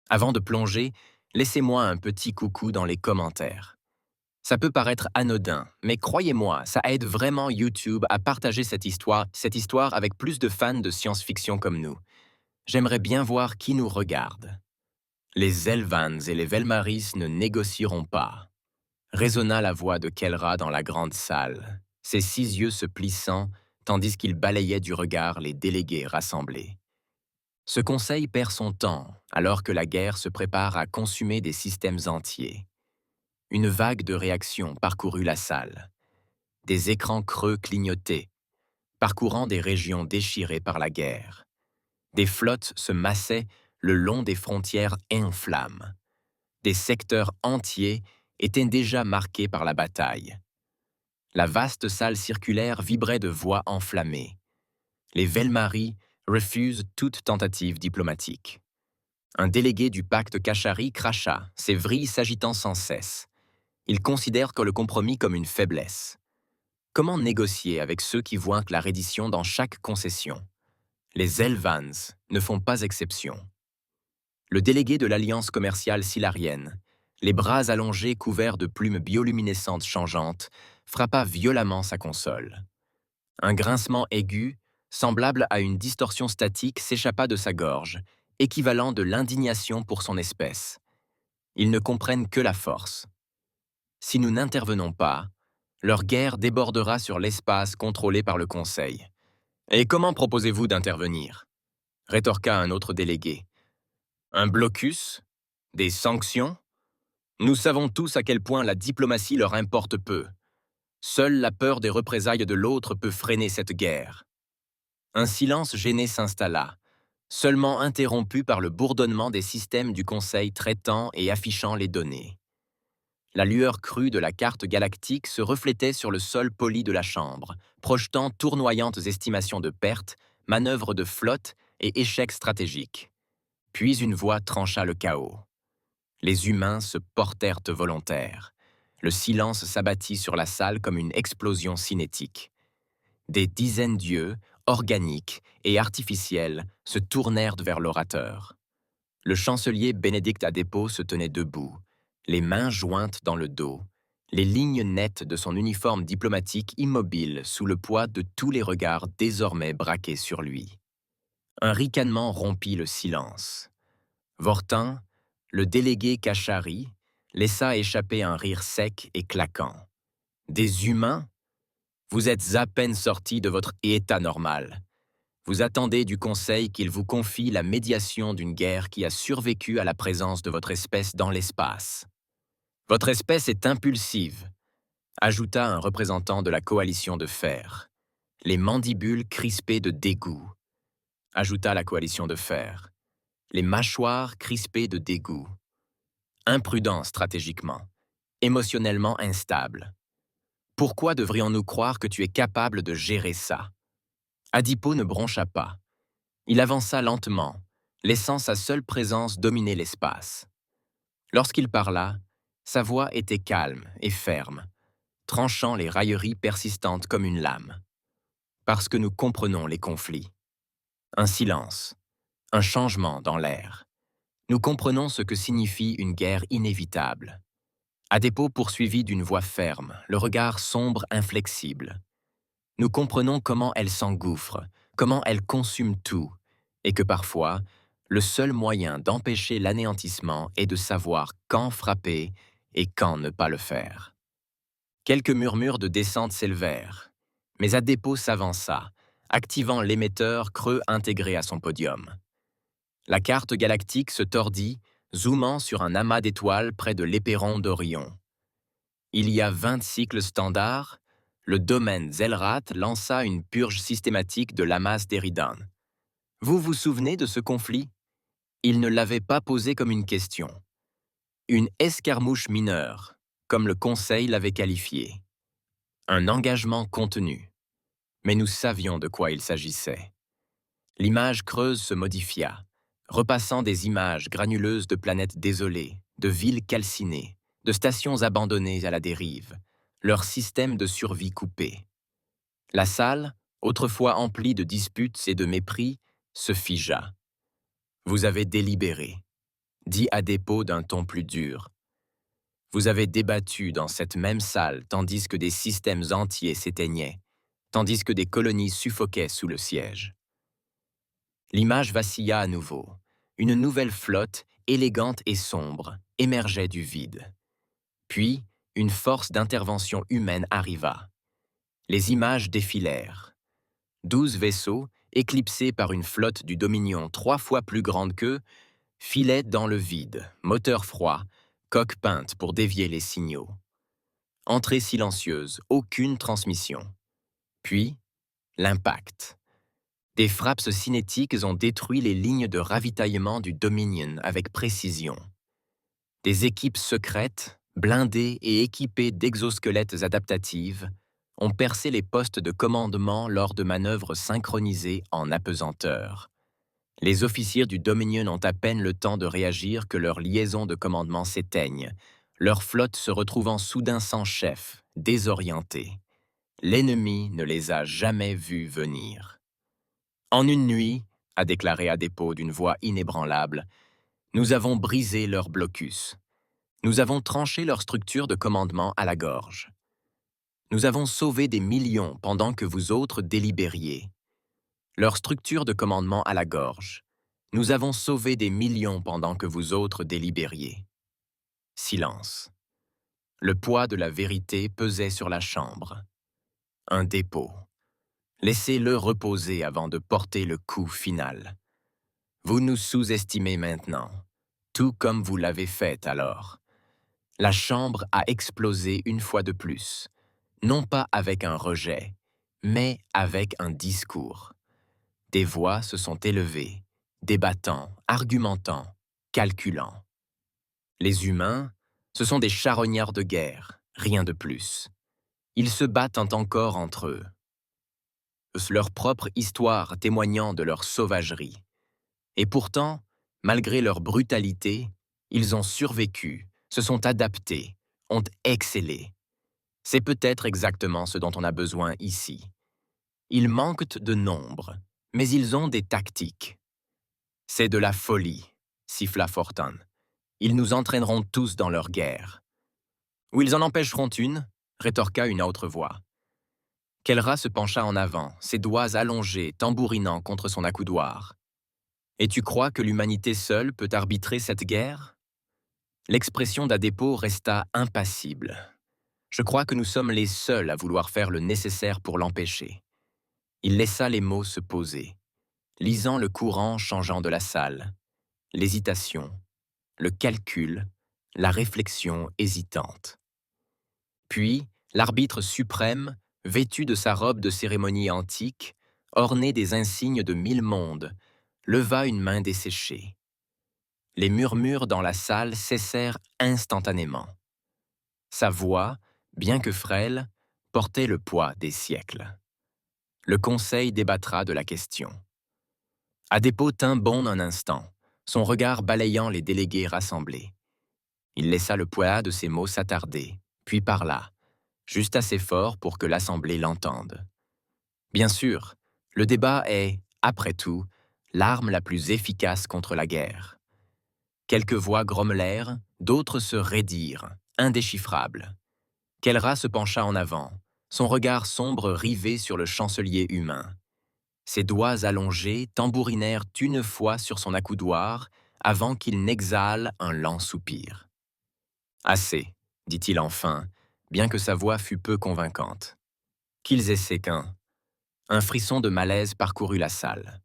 Avant de plonger, laissez-moi un petit coucou dans les commentaires. Ça peut paraître anodin, mais croyez-moi, ça aide vraiment YouTube à partager cette histoire avec plus de fans de science-fiction comme nous. J'aimerais bien voir qui nous regarde. Les Elvans et les Velmaris ne négocieront pas, résonna la voix de Kelra dans la grande salle, ses 6 yeux se plissant tandis qu'il balayait du regard les délégués rassemblés. Ce conseil perd son temps alors que la guerre se prépare à consumer des systèmes entiers. Une vague de réactions parcourut la salle. Des écrans creux clignotaient, parcourant des régions déchirées par la guerre. Des flottes se massaient le long des frontières en flammes. Des secteurs entiers étaient déjà marqués par la bataille. La vaste salle circulaire vibrait de voix enflammées. Les Velmari refusent toute tentative diplomatique. Un délégué du pacte Kashari cracha, ses vrilles s'agitant sans cesse. Il considère que le compromis comme une faiblesse. Comment négocier avec ceux qui voinquent la reddition dans chaque concession? Les Elvans ne font pas exception. Le délégué de l'Alliance commerciale silarienne, les bras allongés couverts de plumes bioluminescentes changeantes, frappa violemment sa console. Un grincement aigu, semblable à une distorsion statique, s'échappa de sa gorge, équivalent de l'indignation pour son espèce. Ils ne comprennent que la force. Si nous n'intervenons pas, leur guerre débordera sur l'espace contrôlé par le Conseil. Et comment proposez-vous d'intervenir? Rétorqua un autre délégué. Un blocus? Des sanctions? Nous savons tous à quel point la diplomatie leur importe peu. Seule la peur des représailles de l'autre peut freiner cette guerre. Un silence gêné s'installa, seulement interrompu par le bourdonnement des systèmes du Conseil traitant et affichant les données. La lueur crue de la carte galactique se reflétait sur le sol poli de la chambre, projetant tournoyantes estimations de pertes, manœuvres de flotte et échecs stratégiques. Puis une voix trancha le chaos. Les humains se portèrent volontaires. Le silence s'abattit sur la salle comme une explosion cinétique. Des dizaines d'yeux, organiques et artificiels, se tournèrent vers l'orateur. Le chancelier Bénédicte Adepo se tenait debout, les mains jointes dans le dos, les lignes nettes de son uniforme diplomatique immobile sous le poids de tous les regards désormais braqués sur lui. Un ricanement rompit le silence. Vortin, le délégué Kashari, laissa échapper un rire sec et claquant. Des humains? Vous êtes à peine sortis de votre état normal. Vous attendez du Conseil qu'il vous confie la médiation d'une guerre qui a survécu à la présence de votre espèce dans l'espace. Votre espèce est impulsive, ajouta un représentant de la coalition de fer. Les mandibules crispées de dégoût, ajouta la coalition de fer. Les mâchoires crispées de dégoût. Imprudent stratégiquement, émotionnellement instable. Pourquoi devrions-nous croire que tu es capable de gérer ça? Adipo ne broncha pas. Il avança lentement, laissant sa seule présence dominer l'espace. Lorsqu'il parla, sa voix était calme et ferme, tranchant les railleries persistantes comme une lame. Parce que nous comprenons les conflits. Un silence, un changement dans l'air. Nous comprenons ce que signifie une guerre inévitable. Adepo poursuivit d'une voix ferme, le regard sombre inflexible. Nous comprenons comment elle s'engouffre, comment elle consume tout, et que parfois, le seul moyen d'empêcher l'anéantissement est de savoir quand frapper et quand ne pas le faire. Quelques murmures de descente s'élevèrent, mais Adepo s'avança, activant l'émetteur creux intégré à son podium. La carte galactique se tordit, zoomant sur un amas d'étoiles près de l'éperon d'Orion. Il y a 20 cycles standards, le domaine Zelrat lança une purge systématique de l'amas d'Eridan. Vous vous souvenez de ce conflit? Il ne l'avait pas posé comme une question. Une escarmouche mineure, comme le Conseil l'avait qualifié. Un engagement contenu. Mais nous savions de quoi il s'agissait. L'image creuse se modifia, repassant des images granuleuses de planètes désolées, de villes calcinées, de stations abandonnées à la dérive, leur système de survie coupé. La salle, autrefois emplie de disputes et de mépris, se figea. Vous avez délibéré. dit Adepo d'un ton plus dur. Vous avez débattu dans cette même salle tandis que des systèmes entiers s'éteignaient, tandis que des colonies suffoquaient sous le siège. L'image vacilla à nouveau. Une nouvelle flotte, élégante et sombre, émergeait du vide. Puis, une force d'intervention humaine arriva. Les images défilèrent. 12 vaisseaux, éclipsés par une flotte du Dominion 3 fois plus grande qu'eux, filaient dans le vide, moteur froid, coque peinte pour dévier les signaux. Entrée silencieuse, aucune transmission. Puis, l'impact. Des frappes cinétiques ont détruit les lignes de ravitaillement du Dominion avec précision. Des équipes secrètes, blindées et équipées d'exosquelettes adaptatives, ont percé les postes de commandement lors de manœuvres synchronisées en apesanteur. Les officiers du Dominion ont à peine le temps de réagir que leurs liaisons de commandement s'éteignent, leur flotte se retrouvant soudain sans chef, désorientée. L'ennemi ne les a jamais vus venir. En une nuit, a déclaré Adepo d'une voix inébranlable, nous avons brisé leur blocus. Nous avons tranché leur structure de commandement à la gorge. Nous avons sauvé des millions pendant que vous autres délibériez. Leur structure de commandement à la gorge. Nous avons sauvé des millions pendant que vous autres délibériez. Silence. Le poids de la vérité pesait sur la chambre. Un dépôt. Laissez-le reposer avant de porter le coup final. Vous nous sous-estimez maintenant, tout comme vous l'avez fait alors. La chambre a explosé une fois de plus, non pas avec un rejet, mais avec un discours. Des voix se sont élevées, débattant, argumentant, calculant. Les humains, ce sont des charognards de guerre, rien de plus. Ils se battent encore entre eux. Leur propre histoire témoignant de leur sauvagerie. Et pourtant, malgré leur brutalité, ils ont survécu, se sont adaptés, ont excellé. C'est peut-être exactement ce dont on a besoin ici. Ils manquent de nombre, mais ils ont des tactiques. C'est de la folie, siffla Fortan. Ils nous entraîneront tous dans leur guerre. Ou ils en empêcheront une, rétorqua une autre voix. Kelra se pencha en avant, ses doigts allongés, tambourinant contre son accoudoir. Et tu crois que l'humanité seule peut arbitrer cette guerre? L'expression d'Adepo resta impassible. Je crois que nous sommes les seuls à vouloir faire le nécessaire pour l'empêcher. Il laissa les mots se poser, lisant le courant changeant de la salle. L'hésitation, le calcul, la réflexion hésitante. Puis, l'arbitre suprême, vêtu de sa robe de cérémonie antique, ornée des insignes de 1000 mondes, leva une main desséchée. Les murmures dans la salle cessèrent instantanément. Sa voix, bien que frêle, portait le poids des siècles. Le conseil débattra de la question. Adepo tint bon un instant, son regard balayant les délégués rassemblés. Il laissa le poids de ses mots s'attarder, puis parla, juste assez fort pour que l'assemblée l'entende. Bien sûr, le débat est, après tout, l'arme la plus efficace contre la guerre. Quelques voix grommelèrent, d'autres se raidirent, indéchiffrables. Kelra se pencha en avant, son regard sombre rivé sur le chancelier humain. Ses doigts allongés tambourinèrent une fois sur son accoudoir avant qu'il n'exhale un lent soupir. « Assez, dit-il enfin, bien que sa voix fût peu convaincante. Qu'ils essaient qu'un. Un frisson de malaise parcourut la salle.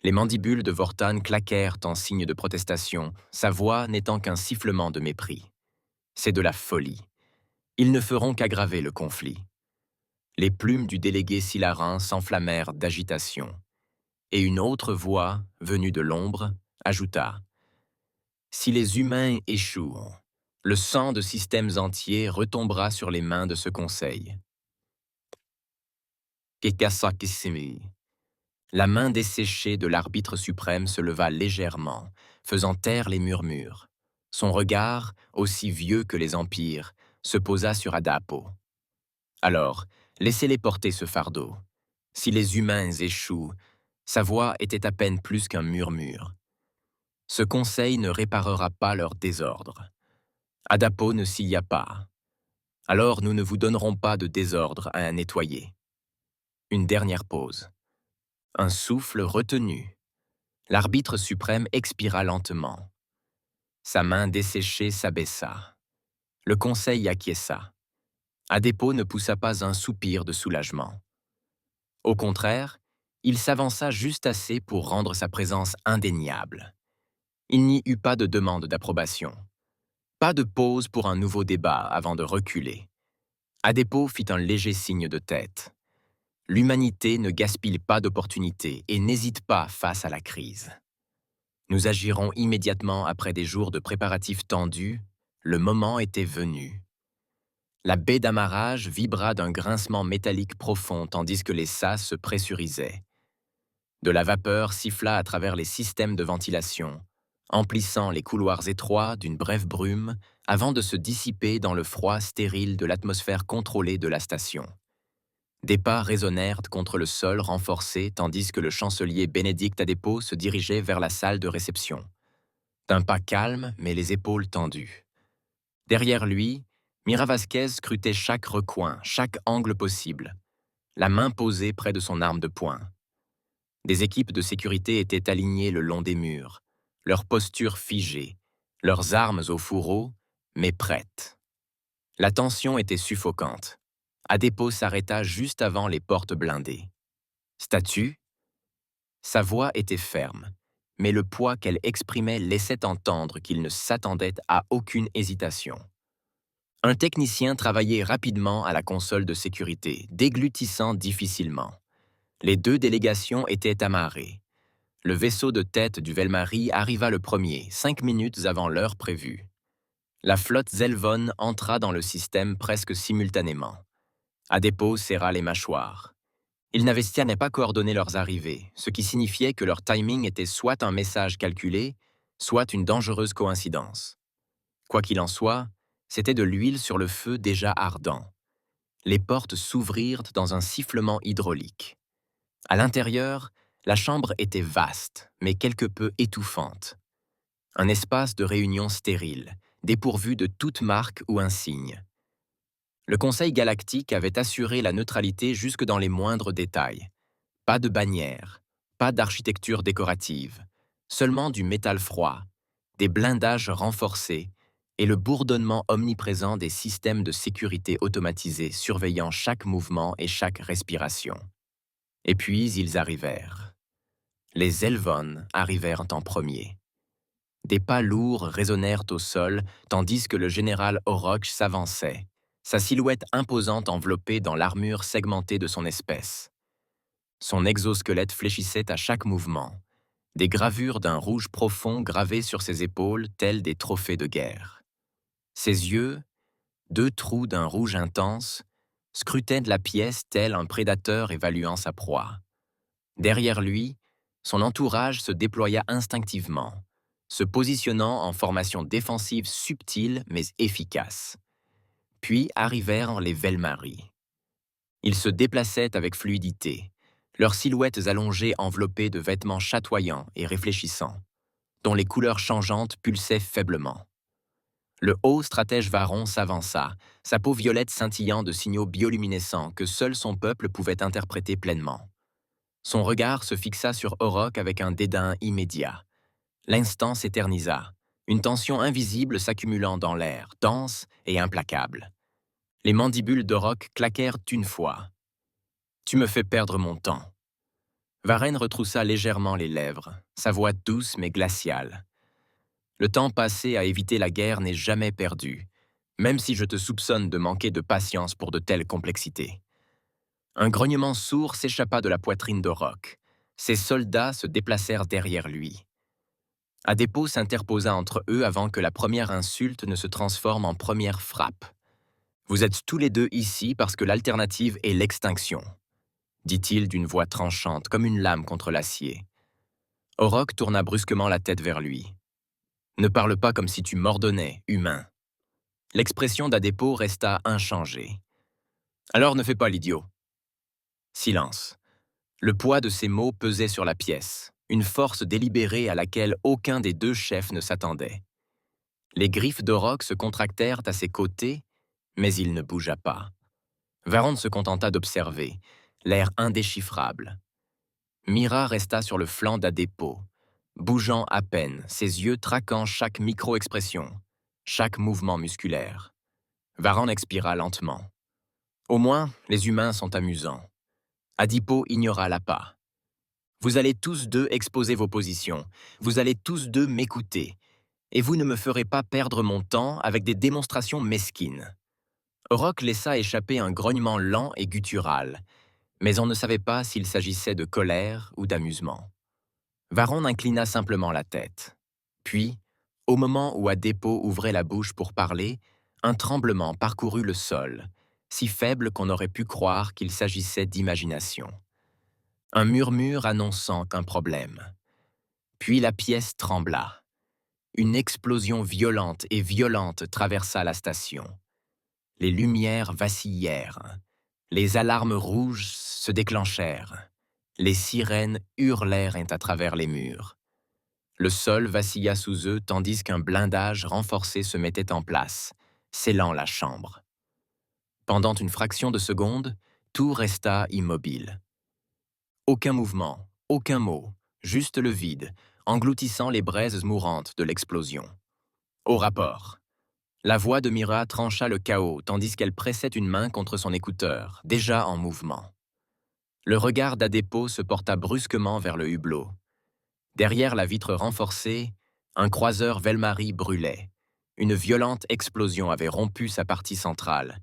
Les mandibules de Vortan claquèrent en signe de protestation, sa voix n'étant qu'un sifflement de mépris. C'est de la folie. Ils ne feront qu'aggraver le conflit. Les plumes du délégué Silarin s'enflammèrent d'agitation. Et une autre voix, venue de l'ombre, ajouta « Si les humains échouent, le sang de systèmes entiers retombera sur les mains de ce conseil. » La main desséchée de l'arbitre suprême se leva légèrement, faisant taire les murmures. Son regard, aussi vieux que les empires, se posa sur Adapo. Alors, laissez-les porter ce fardeau. Si les humains échouent, sa voix était à peine plus qu'un murmure. Ce conseil ne réparera pas leur désordre. Adapo ne s'y y a pas. Alors nous ne vous donnerons pas de désordre à nettoyer. Une dernière pause. Un souffle retenu. L'arbitre suprême expira lentement. Sa main desséchée s'abaissa. Le conseil acquiesça. Adepo ne poussa pas un soupir de soulagement. Au contraire, il s'avança juste assez pour rendre sa présence indéniable. Il n'y eut pas de demande d'approbation. Pas de pause pour un nouveau débat avant de reculer. Adepo fit un léger signe de tête. L'humanité ne gaspille pas d'opportunités et n'hésite pas face à la crise. Nous agirons immédiatement après des jours de préparatifs tendus. Le moment était venu. La baie d'amarrage vibra d'un grincement métallique profond tandis que les sas se pressurisaient. De la vapeur siffla à travers les systèmes de ventilation, emplissant les couloirs étroits d'une brève brume avant de se dissiper dans le froid stérile de l'atmosphère contrôlée de la station. Des pas résonnèrent contre le sol renforcé tandis que le chancelier Bénédicte Adepo se dirigeait vers la salle de réception. D'un pas calme, mais les épaules tendues. Derrière lui, Mira Vasquez scrutait chaque recoin, chaque angle possible, la main posée près de son arme de poing. Des équipes de sécurité étaient alignées le long des murs, leur posture figée, leurs armes au fourreau, mais prêtes. La tension était suffocante. Adepo s'arrêta juste avant les portes blindées. Statue? Sa voix était ferme, mais le poids qu'elle exprimait laissait entendre qu'il ne s'attendait à aucune hésitation. Un technicien travaillait rapidement à la console de sécurité, déglutissant difficilement. Les deux délégations étaient amarrées. Le vaisseau de tête du Velmari arriva le premier, 5 minutes avant l'heure prévue. La flotte Zelvon entra dans le système presque simultanément. Adepo serra les mâchoires. Ils n'avaient pas coordonné leurs arrivées, ce qui signifiait que leur timing était soit un message calculé, soit une dangereuse coïncidence. Quoi qu'il en soit, c'était de l'huile sur le feu déjà ardent. Les portes s'ouvrirent dans un sifflement hydraulique. À l'intérieur, la chambre était vaste, mais quelque peu étouffante. Un espace de réunion stérile, dépourvu de toute marque ou insigne. Le Conseil galactique avait assuré la neutralité jusque dans les moindres détails. Pas de bannière, pas d'architecture décorative, seulement du métal froid, des blindages renforcés et le bourdonnement omniprésent des systèmes de sécurité automatisés surveillant chaque mouvement et chaque respiration. Et puis ils arrivèrent. Les Elvon arrivèrent en premier. Des pas lourds résonnèrent au sol tandis que le général Oroch s'avançait, sa silhouette imposante enveloppée dans l'armure segmentée de son espèce. Son exosquelette fléchissait à chaque mouvement, des gravures d'un rouge profond gravées sur ses épaules telles des trophées de guerre. Ses yeux, 2 trous d'un rouge intense, scrutaient la pièce tel un prédateur évaluant sa proie. Derrière lui, son entourage se déploya instinctivement, se positionnant en formation défensive subtile mais efficace. Puis arrivèrent les Velmari. Ils se déplaçaient avec fluidité, leurs silhouettes allongées enveloppées de vêtements chatoyants et réfléchissants, dont les couleurs changeantes pulsaient faiblement. Le haut stratège Varon s'avança, sa peau violette scintillant de signaux bioluminescents que seul son peuple pouvait interpréter pleinement. Son regard se fixa sur Oroch avec un dédain immédiat. L'instant s'éternisa, une tension invisible s'accumulant dans l'air, dense et implacable. Les mandibules d'Oroch claquèrent une fois. « Tu me fais perdre mon temps. » Varenne retroussa légèrement les lèvres, sa voix douce mais glaciale. « Le temps passé à éviter la guerre n'est jamais perdu, même si je te soupçonne de manquer de patience pour de telles complexités. » Un grognement sourd s'échappa de la poitrine d'Oroch. Ses soldats se déplacèrent derrière lui. Adepo s'interposa entre eux avant que la première insulte ne se transforme en première frappe. « Vous êtes tous les deux ici parce que l'alternative est l'extinction, » dit-il d'une voix tranchante, comme une lame contre l'acier. Oroch tourna brusquement la tête vers lui. « Ne parle pas comme si tu m'ordonnais, humain. » L'expression d'Adepo resta inchangée. « Alors ne fais pas l'idiot. » Silence. Le poids de ces mots pesait sur la pièce, une force délibérée à laquelle aucun des deux chefs ne s'attendait. Les griffes d'Auroch se contractèrent à ses côtés, mais il ne bougea pas. Varron se contenta d'observer, l'air indéchiffrable. Mira resta sur le flanc d'Adepo, bougeant à peine, ses yeux traquant chaque micro-expression, chaque mouvement musculaire. Varron expira lentement. Au moins, les humains sont amusants. Adipo ignora l'appât. Vous allez tous deux exposer vos positions, vous allez tous deux m'écouter, et vous ne me ferez pas perdre mon temps avec des démonstrations mesquines. Rock laissa échapper un grognement lent et guttural, mais on ne savait pas s'il s'agissait de colère ou d'amusement. Varron inclina simplement la tête. Puis, au moment où Adepo ouvrait la bouche pour parler, un tremblement parcourut le sol, si faible qu'on aurait pu croire qu'il s'agissait d'imagination. Un murmure annonçant un problème. Puis la pièce trembla. Une explosion violente traversa la station. Les lumières vacillèrent. Les alarmes rouges se déclenchèrent. Les sirènes hurlèrent à travers les murs. Le sol vacilla sous eux tandis qu'un blindage renforcé se mettait en place, scellant la chambre. Pendant une fraction de seconde, tout resta immobile. Aucun mouvement, aucun mot, juste le vide, engloutissant les braises mourantes de l'explosion. Au rapport. La voix de Mira trancha le chaos tandis qu'elle pressait une main contre son écouteur, déjà en mouvement. Le regard d'Adepo se porta brusquement vers le hublot. Derrière la vitre renforcée, un croiseur Velmari brûlait. Une violente explosion avait rompu sa partie centrale,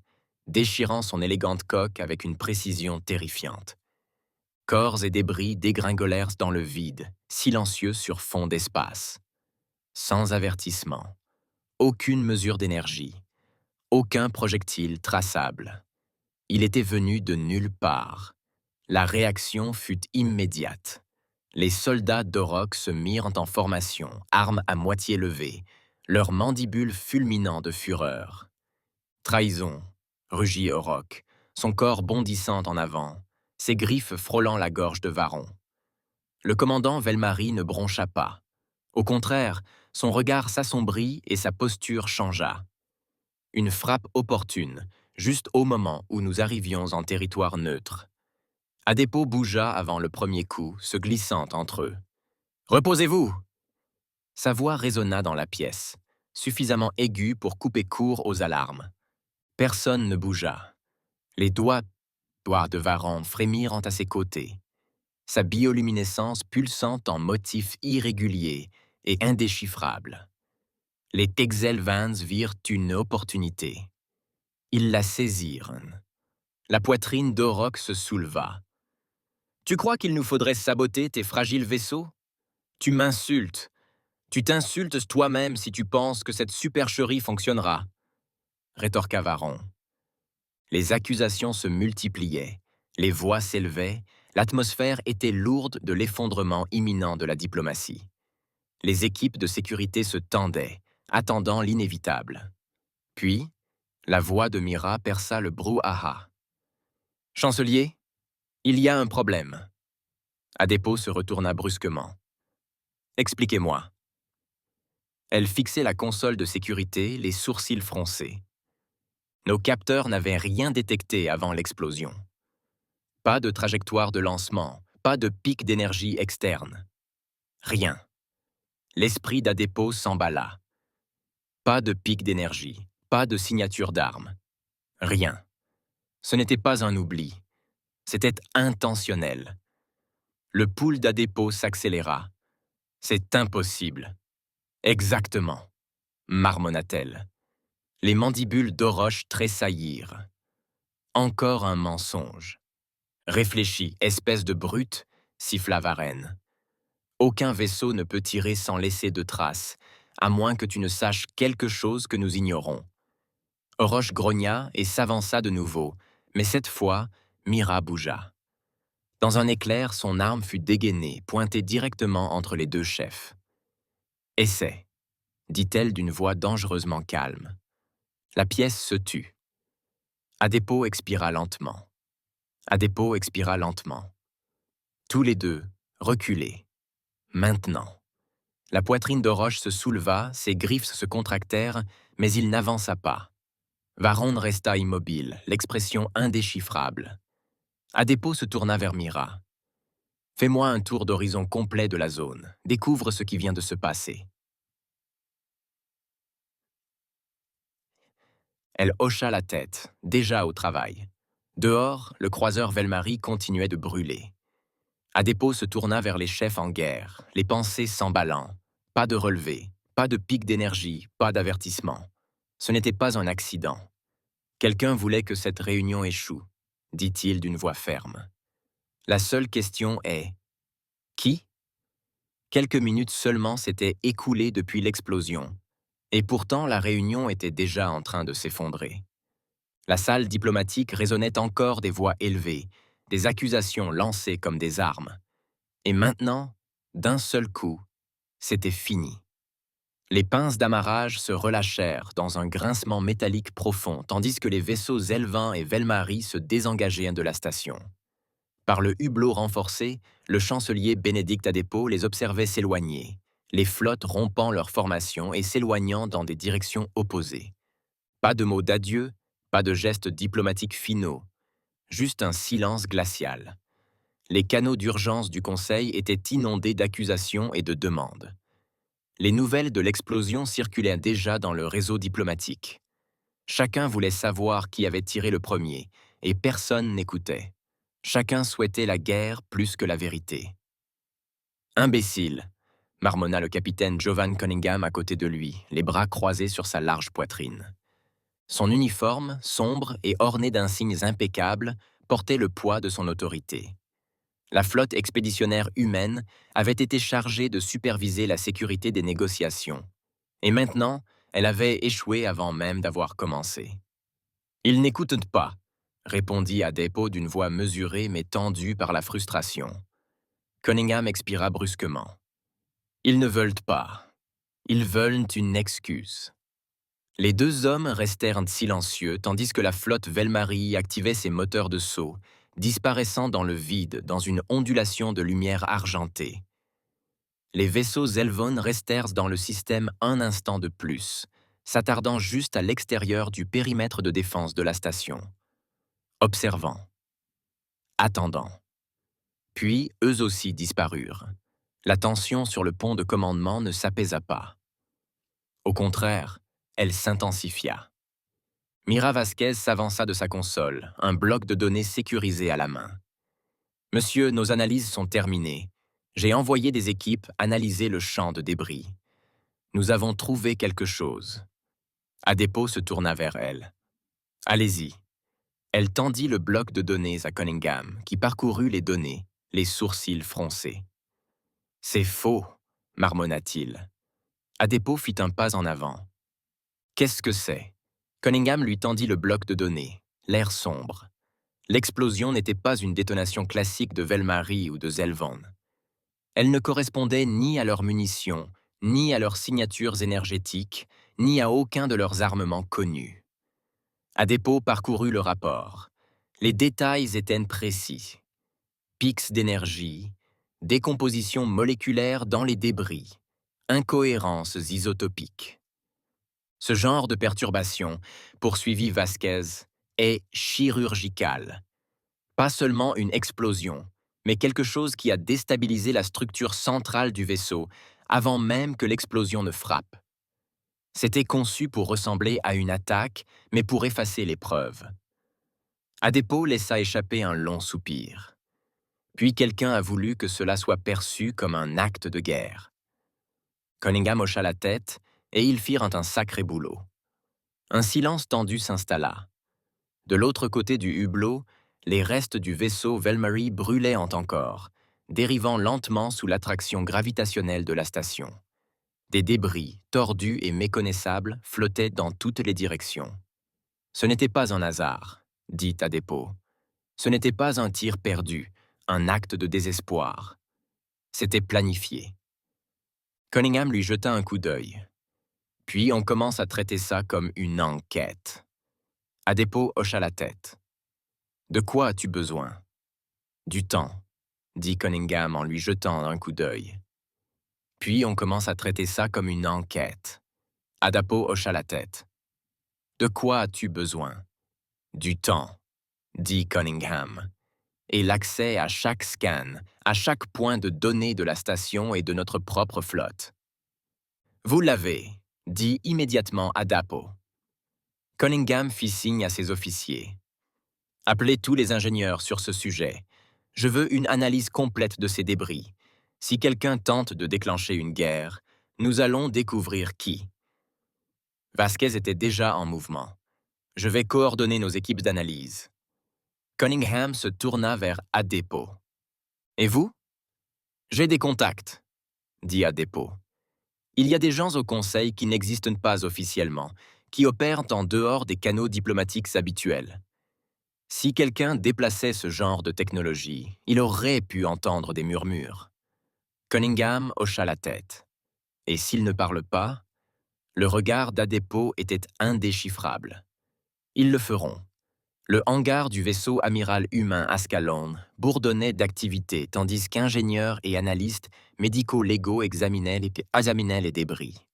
déchirant son élégante coque avec une précision terrifiante. Corps et débris dégringolèrent dans le vide, silencieux sur fond d'espace. Sans avertissement. Aucune mesure d'énergie. Aucun projectile traçable. Il était venu de nulle part. La réaction fut immédiate. Les soldats d'Auroch se mirent en formation, armes à moitié levées, leurs mandibules fulminant de fureur. Trahison, rugit Auroch, son corps bondissant en avant, ses griffes frôlant la gorge de Varron. Le commandant Velmari ne broncha pas. Au contraire, son regard s'assombrit et sa posture changea. Une frappe opportune, juste au moment où nous arrivions en territoire neutre. Adepo bougea avant le premier coup, se glissant entre eux. « Reposez-vous !» Sa voix résonna dans la pièce, suffisamment aiguë pour couper court aux alarmes. Personne ne bougea. Les doigts de Varron frémirent à ses côtés. Sa bioluminescence pulsant en motifs irréguliers et indéchiffrables. Les Texelvans virent une opportunité. Ils la saisirent. La poitrine d'Auroch se souleva. « Tu crois qu'il nous faudrait saboter tes fragiles vaisseaux? Tu m'insultes. Tu t'insultes toi-même si tu penses que cette supercherie fonctionnera. » rétorqua Varron. Les accusations se multipliaient, les voix s'élevaient, l'atmosphère était lourde de l'effondrement imminent de la diplomatie. Les équipes de sécurité se tendaient, attendant l'inévitable. Puis, la voix de Mira perça le brouhaha. « Chancelier, il y a un problème. » Adepo se retourna brusquement. « Expliquez-moi. » Elle fixait la console de sécurité, les sourcils froncés. Nos capteurs n'avaient rien détecté avant l'explosion. Pas de trajectoire de lancement, pas de pic d'énergie externe. Rien. L'esprit d'Adepo s'emballa. Pas de pic d'énergie, pas de signature d'armes. Rien. Ce n'était pas un oubli. C'était intentionnel. Le pouls d'Adepo s'accéléra. C'est impossible. Exactement, marmonna-t-elle. Les mandibules d'Auroch tressaillirent. Encore un mensonge. Réfléchis, espèce de brute, siffla Varenne. Aucun vaisseau ne peut tirer sans laisser de traces, à moins que tu ne saches quelque chose que nous ignorons. Auroch grogna et s'avança de nouveau, mais cette fois, Mira bougea. Dans un éclair, son arme fut dégainée, pointée directement entre les deux chefs. « Essaie », dit-elle d'une voix dangereusement calme. La pièce se tut. Adepo expira lentement. Adepo expira lentement. Tous les deux, reculés. Maintenant. La poitrine de Roche se souleva, ses griffes se contractèrent, mais il n'avança pas. Varron resta immobile, l'expression indéchiffrable. Adepo se tourna vers Mira. « Fais-moi un tour d'horizon complet de la zone. Découvre ce qui vient de se passer. » Elle hocha la tête, déjà au travail. Dehors, le croiseur Velmary continuait de brûler. Adepo se tourna vers les chefs en guerre, les pensées s'emballant. Pas de relevé, pas de pic d'énergie, pas d'avertissement. Ce n'était pas un accident. Quelqu'un voulait que cette réunion échoue, dit-il d'une voix ferme. La seule question est « Qui ?» Quelques minutes seulement s'étaient écoulées depuis l'explosion, et pourtant la réunion était déjà en train de s'effondrer. La salle diplomatique résonnait encore des voix élevées, des accusations lancées comme des armes. Et maintenant, d'un seul coup, c'était fini. Les pinces d'amarrage se relâchèrent dans un grincement métallique profond, tandis que les vaisseaux Zelvin et Velmary se désengageaient de la station. Par le hublot renforcé, le chancelier Bénédicte Adepo les observait s'éloigner, les flottes rompant leur formation et s'éloignant dans des directions opposées. Pas de mots d'adieu, pas de gestes diplomatiques finaux, juste un silence glacial. Les canaux d'urgence du Conseil étaient inondés d'accusations et de demandes. Les nouvelles de l'explosion circulaient déjà dans le réseau diplomatique. Chacun voulait savoir qui avait tiré le premier, et personne n'écoutait. Chacun souhaitait la guerre plus que la vérité. « Imbécile !» marmonna le capitaine Jovan Cunningham à côté de lui, les bras croisés sur sa large poitrine. Son uniforme, sombre et orné d'insignes impeccables, portait le poids de son autorité. La flotte expéditionnaire humaine avait été chargée de superviser la sécurité des négociations. Et maintenant, elle avait échoué avant même d'avoir commencé. « Ils n'écoutent pas », répondit Adepo d'une voix mesurée mais tendue par la frustration. Cunningham expira brusquement. « Ils ne veulent pas. Ils veulent une excuse. » Les deux hommes restèrent silencieux tandis que la flotte Velmary activait ses moteurs de saut, disparaissant dans le vide dans une ondulation de lumière argentée. Les vaisseaux Zelvon restèrent dans le système un instant de plus, s'attardant juste à l'extérieur du périmètre de défense de la station. Observant. Attendant. Puis, eux aussi disparurent. La tension sur le pont de commandement ne s'apaisa pas. Au contraire, elle s'intensifia. Mira Vasquez s'avança de sa console, un bloc de données sécurisé à la main. « Monsieur, nos analyses sont terminées. J'ai envoyé des équipes analyser le champ de débris. Nous avons trouvé quelque chose. » Adepo se tourna vers elle. « Allez-y. » Elle tendit le bloc de données à Cunningham, qui parcourut les données, les sourcils froncés. « C'est faux, » marmonna-t-il. Adepo fit un pas en avant. « Qu'est-ce que c'est ?» Cunningham lui tendit le bloc de données, l'air sombre. L'explosion n'était pas une détonation classique de Velmary ou de Zelvon. Elle ne correspondait ni à leurs munitions, ni à leurs signatures énergétiques, ni à aucun de leurs armements connus. Adepo parcourut le rapport. Les détails étaient précis. Pics d'énergie, décomposition moléculaire dans les débris, incohérences isotopiques. Ce genre de perturbation, poursuivit Vasquez, est chirurgical. Pas seulement une explosion, mais quelque chose qui a déstabilisé la structure centrale du vaisseau avant même que l'explosion ne frappe. C'était conçu pour ressembler à une attaque, mais pour effacer les preuves. Adepo laissa échapper un long soupir. Puis quelqu'un a voulu que cela soit perçu comme un acte de guerre. Cunningham hocha la tête et ils firent un sacré boulot. Un silence tendu s'installa. De l'autre côté du hublot, les restes du vaisseau Velmary brûlaient encore, dérivant lentement sous l'attraction gravitationnelle de la station. Des débris, tordus et méconnaissables, flottaient dans toutes les directions. Ce n'était pas un hasard, dit Adepo. Ce n'était pas un tir perdu, un acte de désespoir. C'était planifié. Cunningham lui jeta un coup d'œil. Puis on commence à traiter ça comme une enquête. Adepo hocha la tête. « De quoi as-tu besoin ?»« Du temps, » dit Cunningham en lui jetant un coup d'œil. Puis on commence à traiter ça comme une enquête. Adapo hocha la tête. De quoi as-tu besoin? Du temps, dit Cunningham, et l'accès à chaque scan, à chaque point de données de la station et de notre propre flotte. Vous l'avez, dit immédiatement Adapo. Cunningham fit signe à ses officiers. Appelez tous les ingénieurs sur ce sujet. Je veux une analyse complète de ces débris. Si quelqu'un tente de déclencher une guerre, nous allons découvrir qui. Vasquez était déjà en mouvement. Je vais coordonner nos équipes d'analyse. Cunningham se tourna vers Adepo. Et vous? J'ai des contacts, dit Adepo. Il y a des gens au Conseil qui n'existent pas officiellement, qui opèrent en dehors des canaux diplomatiques habituels. Si quelqu'un déplaçait ce genre de technologie, il aurait pu entendre des murmures. Cunningham hocha la tête. Et s'il ne parle pas, le regard d'Adepo était indéchiffrable. Ils le feront. Le hangar du vaisseau amiral humain Ascalon bourdonnait d'activité tandis qu'ingénieurs et analystes médico-légaux examinaient les débris.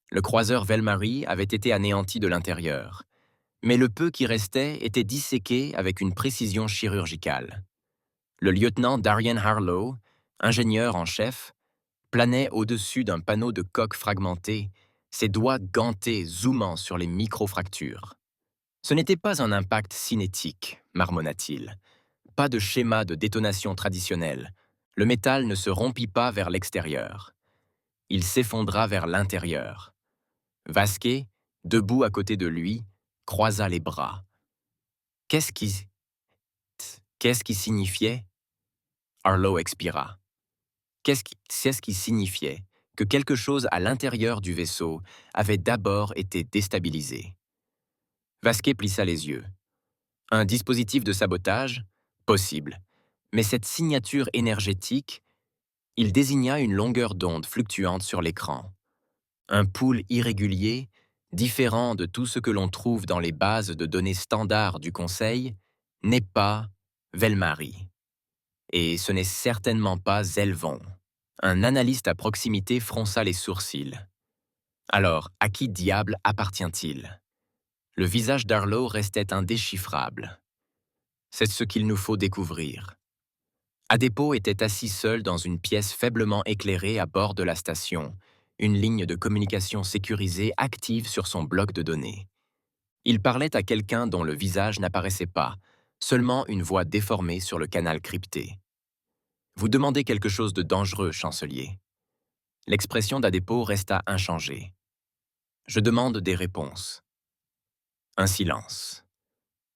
Le croiseur Velmary avait été anéanti de l'intérieur, mais le peu qui restait était disséqué avec une précision chirurgicale. Le lieutenant Darian Harlow, ingénieur en chef, planait au-dessus d'un panneau de coque fragmenté, ses doigts gantés zoomant sur les microfractures. Ce n'était pas un impact cinétique, marmonna-t-il. Pas de schéma de détonation traditionnel. Le métal ne se rompit pas vers l'extérieur. Il s'effondra vers l'intérieur. Vasquez, debout à côté de lui, croisa les bras. Qu'est-ce qui signifiait? Harlow expira. C'est ce qui signifiait que quelque chose à l'intérieur du vaisseau avait d'abord été déstabilisé. Vasquez plissa les yeux. Un dispositif de sabotage? Possible. Mais cette signature énergétique, il désigna une longueur d'onde fluctuante sur l'écran. Un pool irrégulier, différent de tout ce que l'on trouve dans les bases de données standards du Conseil, n'est pas Velmary. Et ce n'est certainement pas Zelvon. Un analyste à proximité fronça les sourcils. Alors, à qui diable appartient-il? Le visage d'Harlow restait indéchiffrable. C'est ce qu'il nous faut découvrir. Adepo était assis seul dans une pièce faiblement éclairée à bord de la station, une ligne de communication sécurisée active sur son bloc de données. Il parlait à quelqu'un dont le visage n'apparaissait pas, seulement une voix déformée sur le canal crypté. Vous demandez quelque chose de dangereux, chancelier. L'expression d'Adepo resta inchangée. Je demande des réponses. Un silence.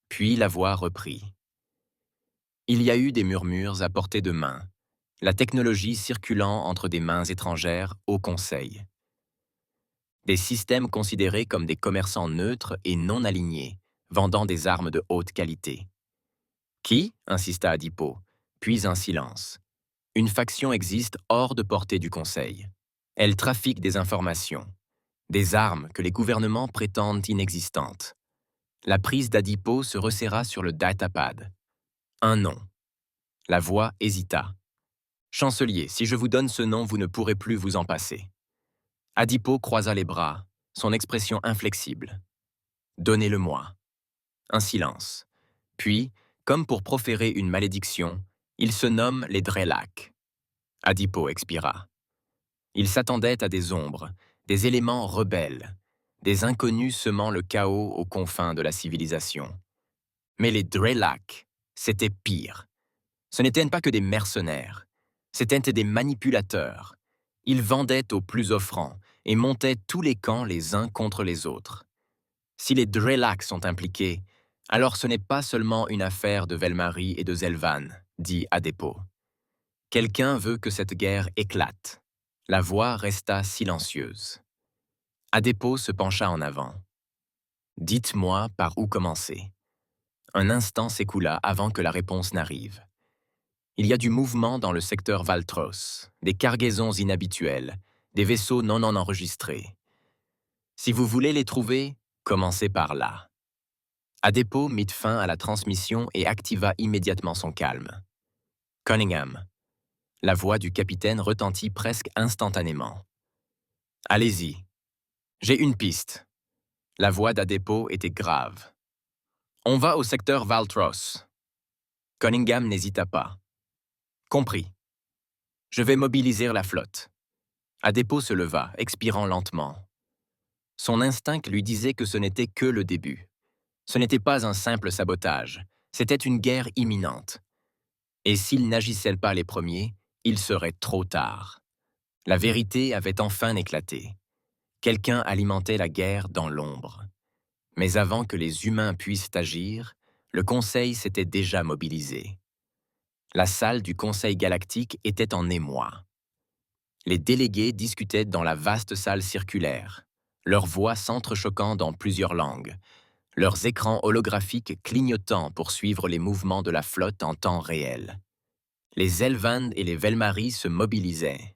Puis la voix reprit. Il y a eu des murmures à portée de main, la technologie circulant entre des mains étrangères au Conseil. Des systèmes considérés comme des commerçants neutres et non alignés, vendant des armes de haute qualité. Qui? Insista Adipo, puis un silence. Une faction existe hors de portée du Conseil. Elle trafique des informations, des armes que les gouvernements prétendent inexistantes. La prise d'Adipo se resserra sur le datapad. Un nom. La voix hésita. Chancelier, si je vous donne ce nom, vous ne pourrez plus vous en passer. Adipo croisa les bras, son expression inflexible. Donnez-le-moi. Un silence. Puis, comme pour proférer une malédiction, ils se nomment les Drelak. Adipo expira. Il s'attendait à des ombres, des éléments rebelles, des inconnus semant le chaos aux confins de la civilisation. Mais les Drelak, c'était pire. Ce n'étaient pas que des mercenaires, c'étaient des manipulateurs. Ils vendaient aux plus offrants et montaient tous les camps les uns contre les autres. Si les Drelak sont impliqués, alors ce n'est pas seulement une affaire de Velmary et de Zelvan, dit Adepo. Quelqu'un veut que cette guerre éclate. La voix resta silencieuse. Adepo se pencha en avant. Dites-moi par où commencer. Un instant s'écoula avant que la réponse n'arrive. Il y a du mouvement dans le secteur Valtros, des cargaisons inhabituelles, des vaisseaux non enregistrés. Si vous voulez les trouver, commencez par là. Adepo mit fin à la transmission et activa immédiatement son calme. Cunningham, La voix du capitaine retentit presque instantanément. « Allez-y. J'ai une piste. » La voix d'Adepo était grave. « On va au secteur Valtros. » Cunningham n'hésita pas. « Compris. Je vais mobiliser la flotte. » Adepo se leva, expirant lentement. Son instinct lui disait que ce n'était que le début. Ce n'était pas un simple sabotage, c'était une guerre imminente. Et s'ils n'agissaient pas les premiers, il serait trop tard. La vérité avait enfin éclaté. Quelqu'un alimentait la guerre dans l'ombre. Mais avant que les humains puissent agir, le Conseil s'était déjà mobilisé. La salle du Conseil galactique était en émoi. Les délégués discutaient dans la vaste salle circulaire, leurs voix s'entrechoquant dans plusieurs langues, leurs écrans holographiques clignotant pour suivre les mouvements de la flotte en temps réel. Les Elvand et les Velmari se mobilisaient.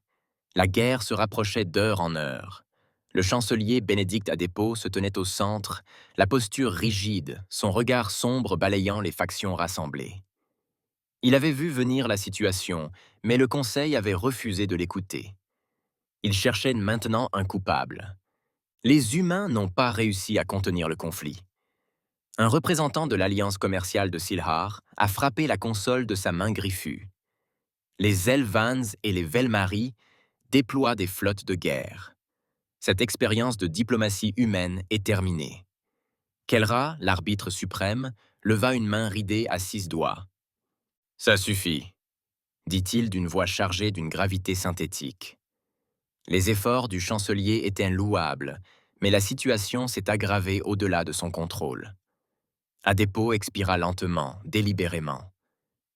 La guerre se rapprochait d'heure en heure. Le chancelier Bénédicte Adepo se tenait au centre, la posture rigide, son regard sombre balayant les factions rassemblées. Il avait vu venir la situation, mais le Conseil avait refusé de l'écouter. Il cherchait maintenant un coupable. Les humains n'ont pas réussi à contenir le conflit. Un représentant de l'Alliance commerciale de Silhar a frappé la console de sa main griffue. Les Elvans et les Velmari déploient des flottes de guerre. Cette expérience de diplomatie humaine est terminée. Kelra, l'arbitre suprême, leva une main ridée à 6 doigts. « Ça suffit », dit-il d'une voix chargée d'une gravité synthétique. Les efforts du chancelier étaient louables, mais la situation s'est aggravée au-delà de son contrôle. Adepo expira lentement, délibérément.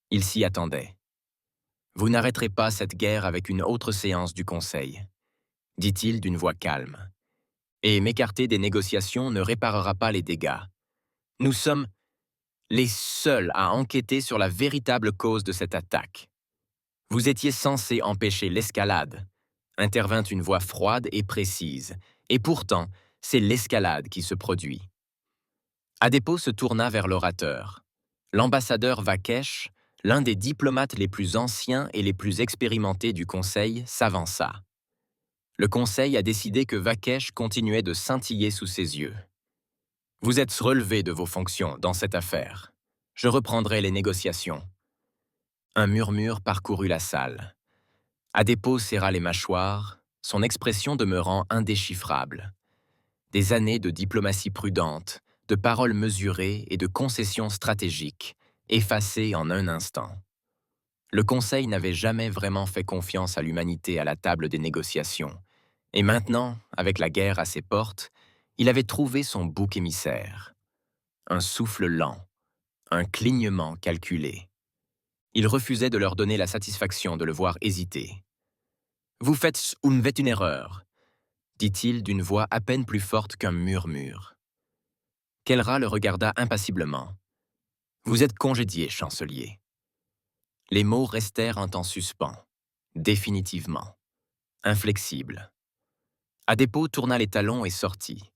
Il s'y attendait. « Vous n'arrêterez pas cette guerre avec une autre séance du Conseil, » dit-il d'une voix calme. « Et m'écarter des négociations ne réparera pas les dégâts. Nous sommes les seuls à enquêter sur la véritable cause de cette attaque. Vous étiez censés empêcher l'escalade, » intervint une voix froide et précise, et pourtant, c'est l'escalade qui se produit. Adepo se tourna vers l'orateur. L'ambassadeur Vakesh, l'un des diplomates les plus anciens et les plus expérimentés du Conseil, s'avança. Le Conseil a décidé que Vakesh continuait de scintiller sous ses yeux. « Vous êtes relevé de vos fonctions dans cette affaire. Je reprendrai les négociations. » Un murmure parcourut la salle. Adepo serra les mâchoires, son expression demeurant indéchiffrable. Des années de diplomatie prudente, de paroles mesurées et de concessions stratégiques, effacées en un instant. Le Conseil n'avait jamais vraiment fait confiance à l'humanité à la table des négociations, et maintenant, avec la guerre à ses portes, il avait trouvé son bouc émissaire. Un souffle lent, un clignement calculé. Il refusait de leur donner la satisfaction de le voir hésiter. « Vous faites une erreur », dit-il d'une voix à peine plus forte qu'un murmure. Kelra le regarda impassiblement. « Vous êtes congédié, chancelier. » Les mots restèrent un temps suspens, définitivement, inflexibles. Adepo tourna les talons et sortit.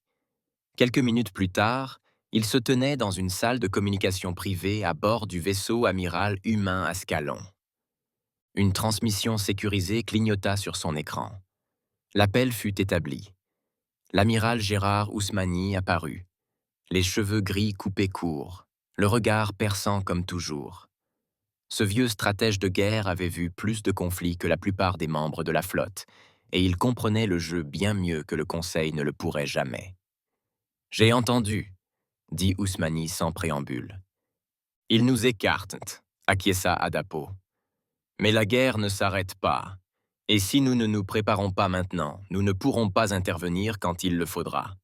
Quelques minutes plus tard, il se tenait dans une salle de communication privée à bord du vaisseau amiral humain Ascalon. Une transmission sécurisée clignota sur son écran. L'appel fut établi. L'amiral Gérard Ousmani apparut, les cheveux gris coupés courts, le regard perçant comme toujours. Ce vieux stratège de guerre avait vu plus de conflits que la plupart des membres de la flotte, et il comprenait le jeu bien mieux que le Conseil ne le pourrait jamais. « J'ai entendu, » dit Ousmani sans préambule. « Ils nous écartent, » acquiesça Adepo. « Mais la guerre ne s'arrête pas, et si nous ne nous préparons pas maintenant, nous ne pourrons pas intervenir quand il le faudra. »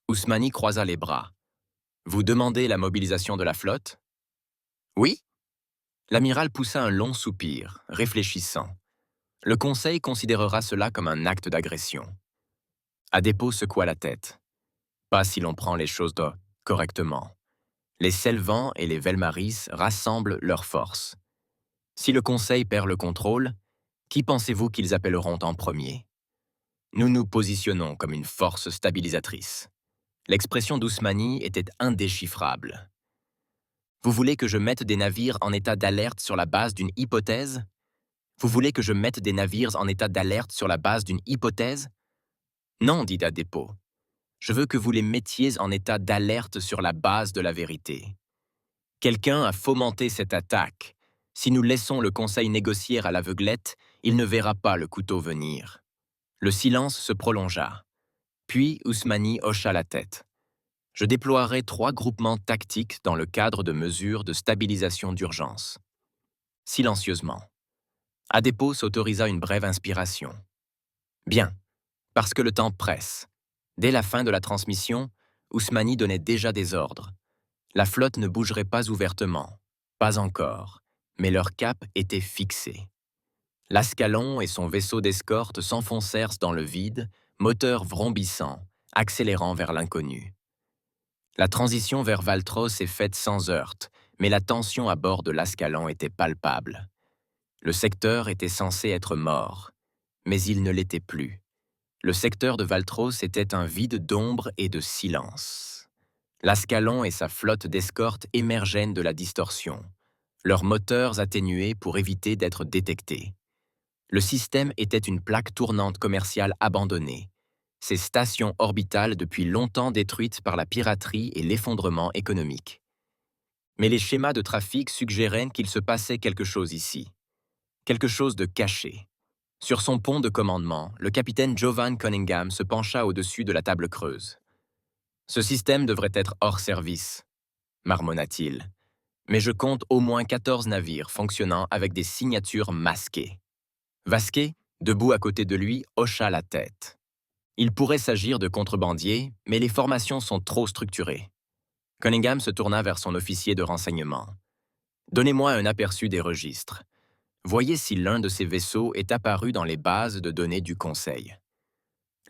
Ousmani croisa les bras. « Vous demandez la mobilisation de la flotte ? » « Oui ?» L'amiral poussa un long soupir, réfléchissant. Le Conseil considérera cela comme un acte d'agression. Adepo secoua la tête. Pas si l'on prend les choses correctement. Les Selvans et les Velmaris rassemblent leurs forces. Si le Conseil perd le contrôle, qui pensez-vous qu'ils appelleront en premier ? Nous nous positionnons comme une force stabilisatrice. L'expression d'Ousmani était indéchiffrable. Vous voulez que je mette des navires en état d'alerte sur la base d'une hypothèse ? Vous voulez que je mette des navires en état d'alerte sur la base d'une hypothèse? Non, dit Adepo. Je veux que vous les mettiez en état d'alerte sur la base de la vérité. Quelqu'un a fomenté cette attaque. Si nous laissons le conseil négocier à l'aveuglette, il ne verra pas le couteau venir. Le silence se prolongea. Puis Ousmani hocha la tête. Je déploierai 3 groupements tactiques dans le cadre de mesures de stabilisation d'urgence. Silencieusement. Adepo s'autorisa une brève inspiration. Bien, parce que le temps presse. Dès la fin de la transmission, Ousmani donnait déjà des ordres. La flotte ne bougerait pas ouvertement, pas encore, mais leur cap était fixé. L'Ascalon et son vaisseau d'escorte s'enfoncèrent dans le vide, moteur vrombissant, accélérant vers l'inconnu. La transition vers Valtros est faite sans heurte, mais la tension à bord de l'Ascalon était palpable. Le secteur était censé être mort, mais il ne l'était plus. Le secteur de Valtros était un vide d'ombre et de silence. L'Ascalon et sa flotte d'escorte émergeaient de la distorsion, leurs moteurs atténués pour éviter d'être détectés. Le système était une plaque tournante commerciale abandonnée, ses stations orbitales depuis longtemps détruites par la piraterie et l'effondrement économique. Mais les schémas de trafic suggéraient qu'il se passait quelque chose ici, quelque chose de caché. Sur son pont de commandement, le capitaine Jovan Cunningham se pencha au-dessus de la table creuse. « Ce système devrait être hors service, » marmonna-t-il. « Mais je compte au moins 14 navires fonctionnant avec des signatures masquées. » Vasquez, debout à côté de lui, hocha la tête. Il pourrait s'agir de contrebandiers, mais les formations sont trop structurées. Cunningham se tourna vers son officier de renseignement. « Donnez-moi un aperçu des registres. Voyez si l'un de ces vaisseaux est apparu dans les bases de données du Conseil. »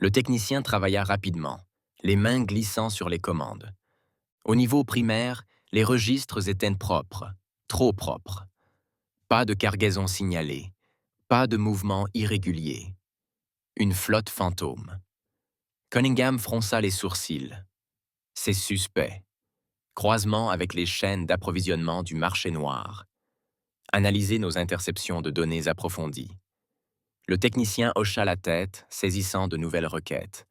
Le technicien travailla rapidement, les mains glissant sur les commandes. Au niveau primaire, les registres étaient propres, trop propres. Pas de cargaison signalée, pas de mouvements irréguliers. Une flotte fantôme. Cunningham fronça les sourcils. C'est suspect. Croisement avec les chaînes d'approvisionnement du marché noir. Analysez nos interceptions de données approfondies. Le technicien hocha la tête, saisissant de nouvelles requêtes.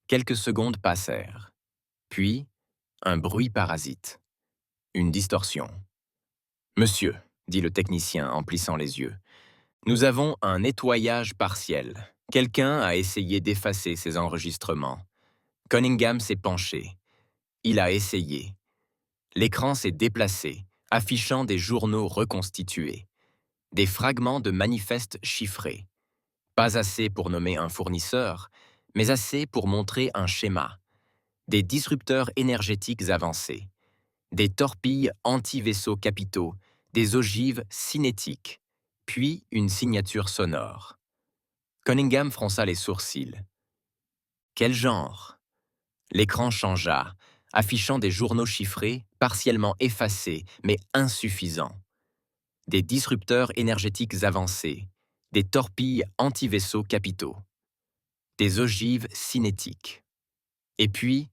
Quelques secondes passèrent. Puis, un bruit parasite. Une distorsion. « Monsieur, » dit le technicien en plissant les yeux, « nous avons un nettoyage partiel. Quelqu'un a essayé d'effacer ces enregistrements. » Cunningham s'est penché. Il a essayé. L'écran s'est déplacé, affichant des journaux reconstitués. Des fragments de manifestes chiffrés. Pas assez pour nommer un fournisseur, mais assez pour montrer un schéma. Des disrupteurs énergétiques avancés. Des torpilles anti-vaisseaux capitaux, des ogives cinétiques, puis une signature sonore. Cunningham fronça les sourcils. Quel genre? L'écran changea, affichant des journaux chiffrés, partiellement effacés, mais insuffisants. Des disrupteurs énergétiques avancés, des torpilles anti-vaisseaux capitaux, des ogives cinétiques. Et puis,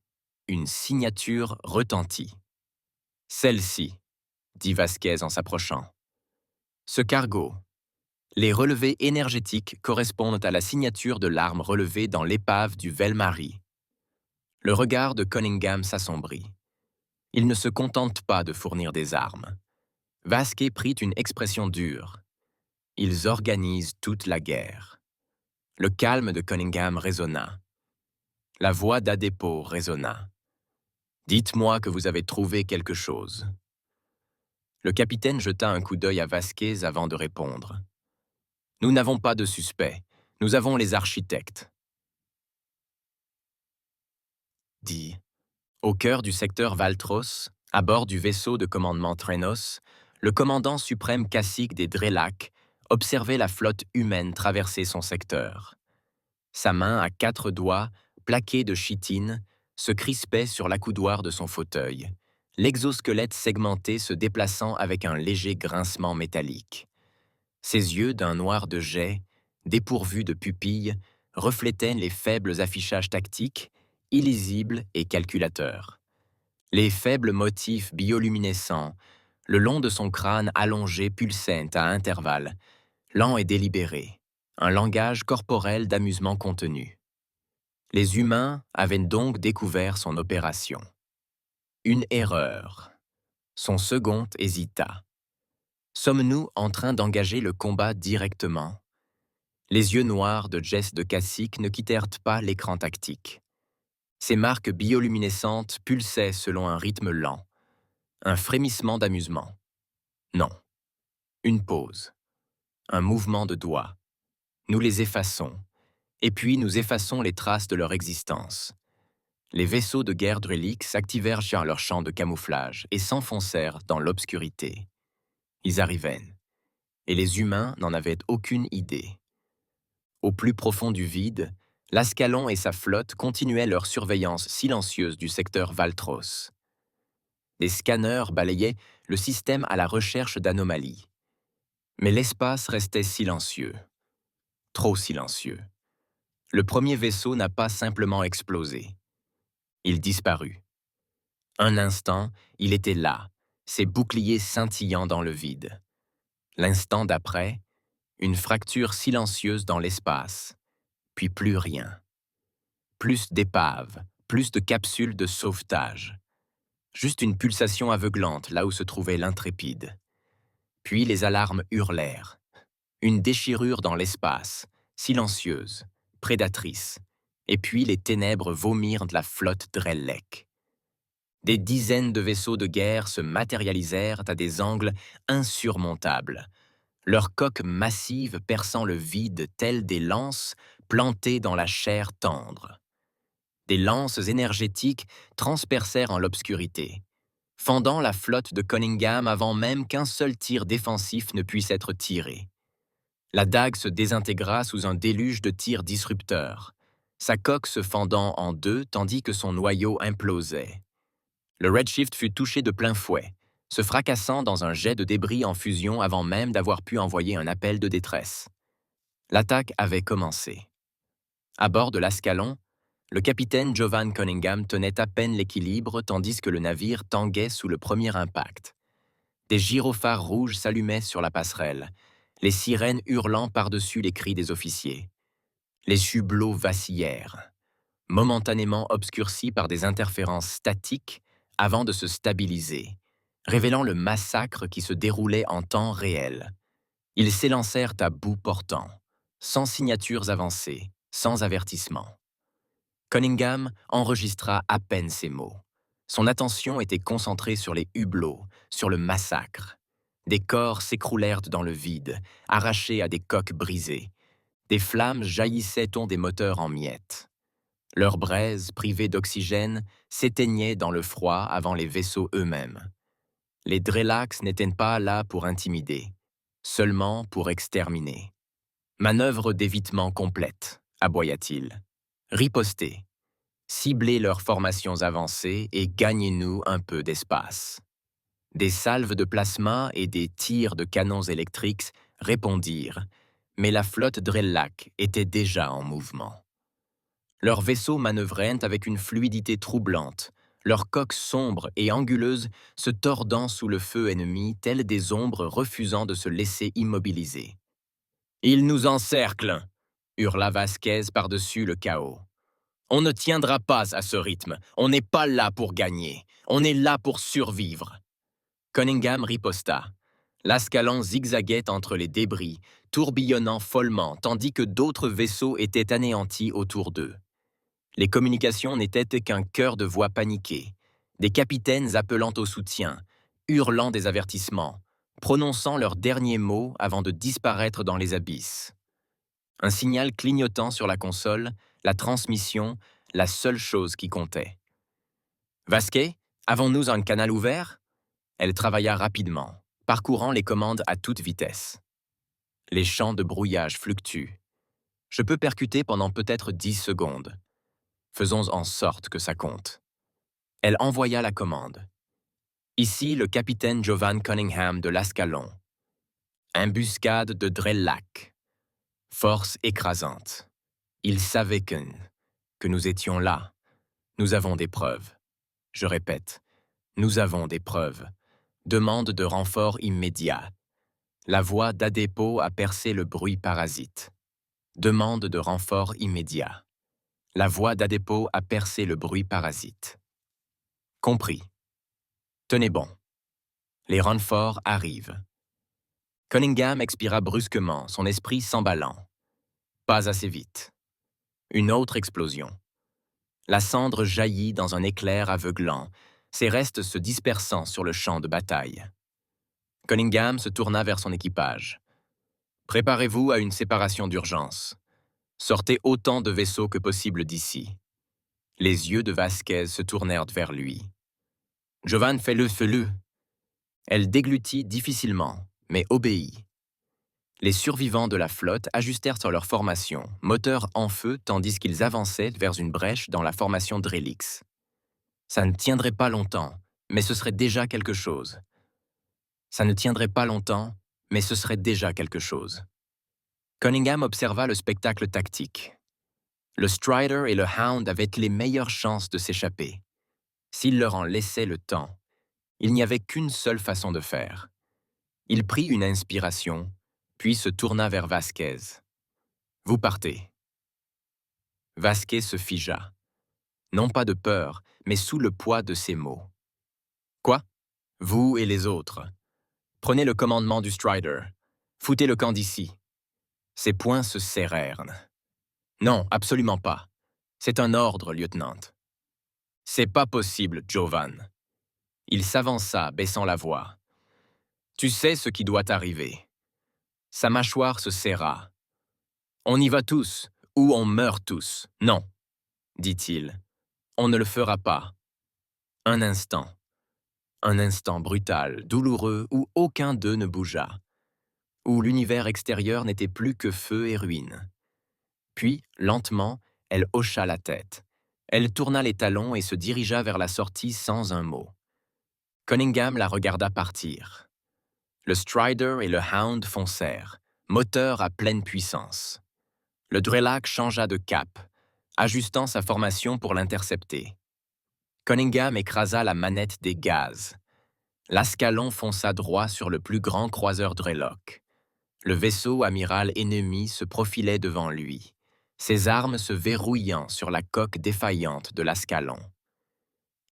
une signature retentit. « Celle-ci », dit Vasquez en s'approchant. « Ce cargo. Les relevés énergétiques correspondent à la signature de l'arme relevée dans l'épave du Velmari. » Le regard de Cunningham s'assombrit. Il ne se contente pas de fournir des armes. Vasquez prit une expression dure. Ils organisent toute la guerre. Le calme de Cunningham résonna. La voix d'Adepo résonna. Dites-moi que vous avez trouvé quelque chose. Le capitaine jeta un coup d'œil à Vasquez avant de répondre. Nous n'avons pas de suspect. Nous avons les architectes. Dit. Au cœur du secteur Valtros, à bord du vaisseau de commandement Trenos, le commandant suprême cacique des Drelak observait la flotte humaine traverser son secteur. Sa main à 4 doigts, plaquée de chitine, se crispait sur l'accoudoir de son fauteuil, l'exosquelette segmenté se déplaçant avec un léger grincement métallique. Ses yeux d'un noir de jais, dépourvus de pupilles, reflétaient les faibles affichages tactiques, illisibles et calculateurs. Les faibles motifs bioluminescents, le long de son crâne allongé pulsaient à intervalles, lent et délibéré, un langage corporel d'amusement contenu. Les humains avaient donc découvert son opération. Une erreur. Son second hésita. Sommes-nous en train d'engager le combat directement? Les yeux noirs de Jess de Cassique ne quittèrent pas l'écran tactique. Ses marques bioluminescentes pulsaient selon un rythme lent. Un frémissement d'amusement. Non. Une pause. Un mouvement de doigts. Nous les effaçons. Et puis nous effaçons les traces de leur existence. Les vaisseaux de guerre Drellic s'activèrent sur leur champ de camouflage et s'enfoncèrent dans l'obscurité. Ils arrivaient. Et les humains n'en avaient aucune idée. Au plus profond du vide, l'Ascalon et sa flotte continuaient leur surveillance silencieuse du secteur Valtros. Les scanners balayaient le système à la recherche d'anomalies. Mais l'espace restait silencieux. Trop silencieux. Le premier vaisseau n'a pas simplement explosé. Il disparut. Un instant, il était là, ses boucliers scintillant dans le vide. L'instant d'après, une fracture silencieuse dans l'espace, puis plus rien. Plus d'épaves, plus de capsules de sauvetage. Juste une pulsation aveuglante là où se trouvait l'intrépide. Puis les alarmes hurlèrent. Une déchirure dans l'espace, silencieuse, prédatrice. Et puis les ténèbres vomirent de la flotte Drellek. Des dizaines de vaisseaux de guerre se matérialisèrent à des angles insurmontables, leurs coques massives perçant le vide telles des lances plantées dans la chair tendre. Des lances énergétiques transpercèrent en l'obscurité, fendant la flotte de Cunningham avant même qu'un seul tir défensif ne puisse être tiré. La dague se désintégra sous un déluge de tirs disrupteurs, sa coque se fendant en deux tandis que son noyau implosait. Le Redshift fut touché de plein fouet, se fracassant dans un jet de débris en fusion avant même d'avoir pu envoyer un appel de détresse. L'attaque avait commencé. À bord de l'Ascalon, le capitaine Jovan Cunningham tenait à peine l'équilibre tandis que le navire tanguait sous le premier impact. Des gyrophares rouges s'allumaient sur la passerelle, les sirènes hurlant par-dessus les cris des officiers. Les hublots vacillèrent, momentanément obscurcis par des interférences statiques avant de se stabiliser, révélant le massacre qui se déroulait en temps réel. Ils s'élancèrent à bout portant, sans signatures avancées, sans avertissement. Cunningham enregistra à peine ces mots. Son attention était concentrée sur les hublots, sur le massacre. Des corps s'écroulèrent dans le vide, arrachés à des coques brisées. Des flammes jaillissaient des moteurs en miettes. Leurs braises, privées d'oxygène, s'éteignaient dans le froid avant les vaisseaux eux-mêmes. Les Drelax n'étaient pas là pour intimider, seulement pour exterminer. Manœuvre d'évitement complète, aboya-t-il. Ripostez. Ciblez leurs formations avancées et gagnez-nous un peu d'espace. Des salves de plasma et des tirs de canons électriques répondirent, mais la flotte Drellak était déjà en mouvement. Leurs vaisseaux manœuvraient avec une fluidité troublante, leurs coques sombres et anguleuses se tordant sous le feu ennemi telles des ombres refusant de se laisser immobiliser. « Ils nous encerclent !» hurla Vasquez par-dessus le chaos. « On ne tiendra pas à ce rythme, on n'est pas là pour gagner, on est là pour survivre. » Cunningham riposta. L'Ascalon zigzaguait entre les débris, tourbillonnant follement, tandis que d'autres vaisseaux étaient anéantis autour d'eux. Les communications n'étaient qu'un chœur de voix paniquées, des capitaines appelant au soutien, hurlant des avertissements, prononçant leurs derniers mots avant de disparaître dans les abysses. Un signal clignotant sur la console, la transmission, la seule chose qui comptait. « Vasquez, avons-nous un canal ouvert ?» Elle travailla rapidement, parcourant les commandes à toute vitesse. Les champs de brouillage fluctuent. Je peux percuter pendant peut-être 10 secondes. Faisons en sorte que ça compte. Elle envoya la commande. Ici le capitaine Jovan Cunningham de l'Ascalon. Embuscade de Drellak. Force écrasante. Il savait que nous étions là. Nous avons des preuves. Je répète, nous avons des preuves. Demande de renfort immédiat. La voix d'Adepo a percé le bruit parasite. Demande de renfort immédiat. La voix d'Adepo a percé le bruit parasite. Compris. Tenez bon. Les renforts arrivent. Cunningham expira brusquement, son esprit s'emballant. Pas assez vite. Une autre explosion. La cendre jaillit dans un éclair aveuglant, ses restes se dispersant sur le champ de bataille. Cunningham se tourna vers son équipage. Préparez-vous à une séparation d'urgence. Sortez autant de vaisseaux que possible d'ici. Les yeux de Vasquez se tournèrent vers lui. Jovan, fais-le. Elle déglutit difficilement, mais obéit. Les survivants de la flotte ajustèrent sur leur formation, moteur en feu tandis qu'ils avançaient vers une brèche dans la formation Drelix. Ça ne tiendrait pas longtemps, mais ce serait déjà quelque chose. Ça ne tiendrait pas longtemps, mais ce serait déjà quelque chose. Cunningham observa le spectacle tactique. Le Strider et le Hound avaient les meilleures chances de s'échapper. S'il leur en laissait le temps, il n'y avait qu'une seule façon de faire. Il prit une inspiration, puis se tourna vers Vasquez. « Vous partez. » Vasquez se figea. Non pas de peur, mais sous le poids de ses mots. « Quoi? Vous et les autres. Prenez le commandement du Strider. Foutez le camp d'ici. » Ses poings se serrèrent. « Non, absolument pas. C'est un ordre, lieutenant. »« C'est pas possible, Jovan. » Il s'avança, baissant la voix. « Tu sais ce qui doit arriver. » Sa mâchoire se serra. « On y va tous, ou on meurt tous. Non, dit-il. On ne le fera pas. Un instant brutal, douloureux, où aucun d'eux ne bougea, où l'univers extérieur n'était plus que feu et ruine. Puis, lentement, elle hocha la tête. Elle tourna les talons et se dirigea vers la sortie sans un mot. Cunningham la regarda partir. Le Strider et le Hound foncèrent, moteur à pleine puissance. Le Drelak changea de cap, ajustant sa formation pour l'intercepter. Cunningham écrasa la manette des gaz. L'Ascalon fonça droit sur le plus grand croiseur Drelok. Le vaisseau amiral ennemi se profilait devant lui, ses armes se verrouillant sur la coque défaillante de l'Ascalon.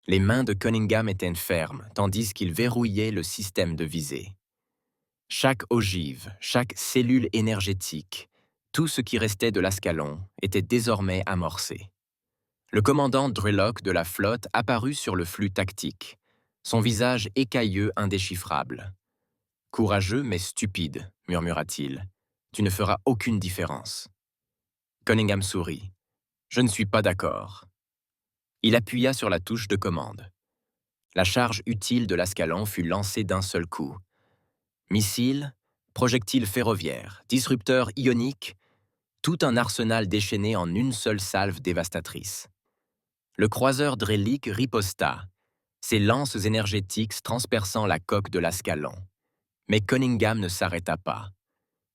Les mains de Cunningham étaient fermes, tandis qu'il verrouillait le système de visée. Chaque ogive, chaque cellule énergétique, tout ce qui restait de l'Ascalon était désormais amorcé. Le commandant Drelok de la flotte apparut sur le flux tactique, son visage écailleux indéchiffrable. « Courageux mais stupide, » murmura-t-il. « Tu ne feras aucune différence. » Cunningham sourit. « Je ne suis pas d'accord. » Il appuya sur la touche de commande. La charge utile de l'Ascalon fut lancée d'un seul coup. Missiles, projectiles ferroviaires, disrupteurs ioniques, tout un arsenal déchaîné en une seule salve dévastatrice. Le croiseur Drellik riposta, ses lances énergétiques transperçant la coque de l'Ascalon. Mais Cunningham ne s'arrêta pas.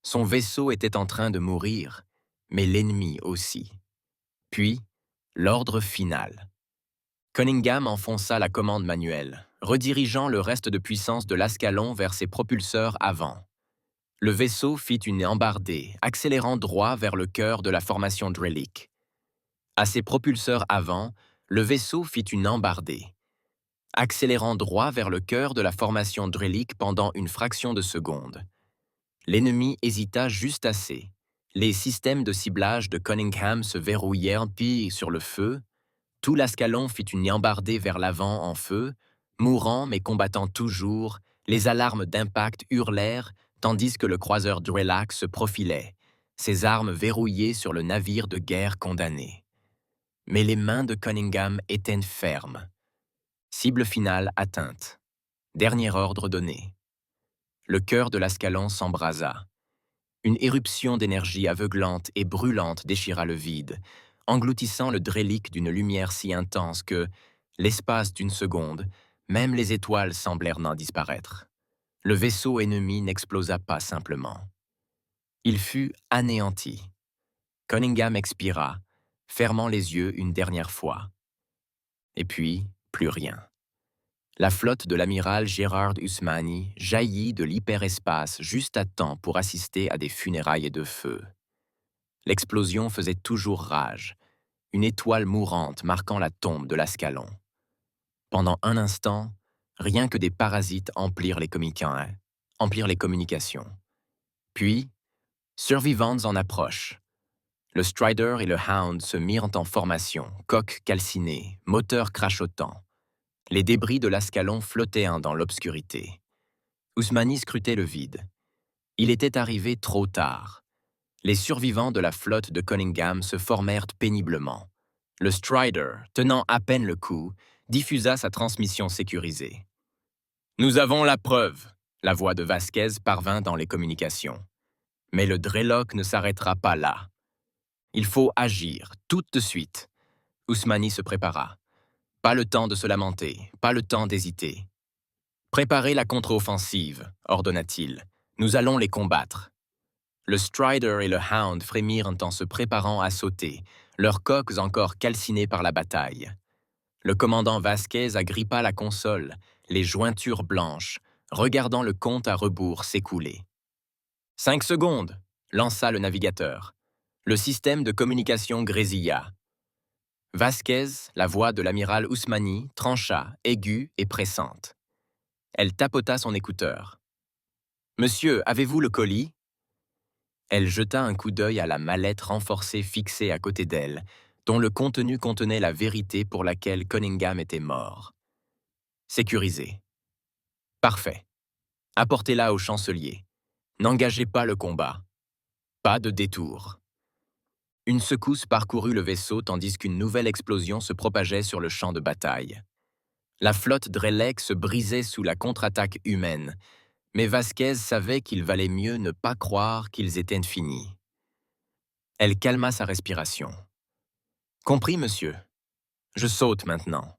Son vaisseau était en train de mourir, mais l'ennemi aussi. Puis, l'ordre final. Cunningham enfonça la commande manuelle, redirigeant le reste de puissance de l'Ascalon vers ses propulseurs avant. Le vaisseau fit une embardée, accélérant droit vers le cœur de la formation Drellik. À ses propulseurs avant, le vaisseau fit une embardée, accélérant droit vers le cœur de la formation Drellik pendant une fraction de seconde. L'ennemi hésita juste assez. Les systèmes de ciblage de Cunningham se verrouillèrent puis sur le feu. Tout l'Ascalon fit une embardée vers l'avant en feu, mourant mais combattant toujours, les alarmes d'impact hurlèrent, tandis que le croiseur Drelak se profilait, ses armes verrouillées sur le navire de guerre condamné. Mais les mains de Cunningham étaient fermes. Cible finale atteinte. Dernier ordre donné. Le cœur de l'Ascalon s'embrasa. Une éruption d'énergie aveuglante et brûlante déchira le vide, engloutissant le Drellik d'une lumière si intense que, l'espace d'une seconde, même les étoiles semblèrent n'en disparaître. Le vaisseau ennemi n'explosa pas simplement. Il fut anéanti. Cunningham expira, fermant les yeux une dernière fois. Et puis, plus rien. La flotte de l'amiral Gérard Usmani jaillit de l'hyperespace juste à temps pour assister à des funérailles de feu. L'explosion faisait toujours rage, une étoile mourante marquant la tombe de l'Ascalon. Pendant un instant, rien que des parasites emplirent les communications. Puis, survivants en approche. Le Strider et le Hound se mirent en formation, coque calcinée, moteur crachotant. Les débris de l'Ascalon flottaient dans l'obscurité. Usmani scrutait le vide. Il était arrivé trop tard. Les survivants de la flotte de Cunningham se formèrent péniblement. Le Strider, tenant à peine le coup, diffusa sa transmission sécurisée. « Nous avons la preuve !» La voix de Vasquez parvint dans les communications. Mais le Drelok ne s'arrêtera pas là. Il faut agir, tout de suite. Usmani se prépara. Pas le temps de se lamenter, pas le temps d'hésiter. Préparez la contre-offensive, ordonna-t-il. Nous allons les combattre. Le Strider et le Hound frémirent en se préparant à sauter, leurs coques encore calcinées par la bataille. Le commandant Vasquez agrippa la console, les jointures blanches, regardant le compte à rebours s'écouler. 5 secondes, lança le navigateur. Le système de communication grésilla. Vasquez, la voix de l'amiral Usmani, trancha, aiguë et pressante. Elle tapota son écouteur. « Monsieur, avez-vous le colis ?» Elle jeta un coup d'œil à la mallette renforcée fixée à côté d'elle, dont le contenu contenait la vérité pour laquelle Cunningham était mort. Sécurisé. Parfait. Apportez-la au chancelier. N'engagez pas le combat. Pas de détour. Une secousse parcourut le vaisseau tandis qu'une nouvelle explosion se propageait sur le champ de bataille. La flotte Drelek se brisait sous la contre-attaque humaine, mais Vasquez savait qu'il valait mieux ne pas croire qu'ils étaient finis. Elle calma sa respiration. « Compris, monsieur. Je saute maintenant. »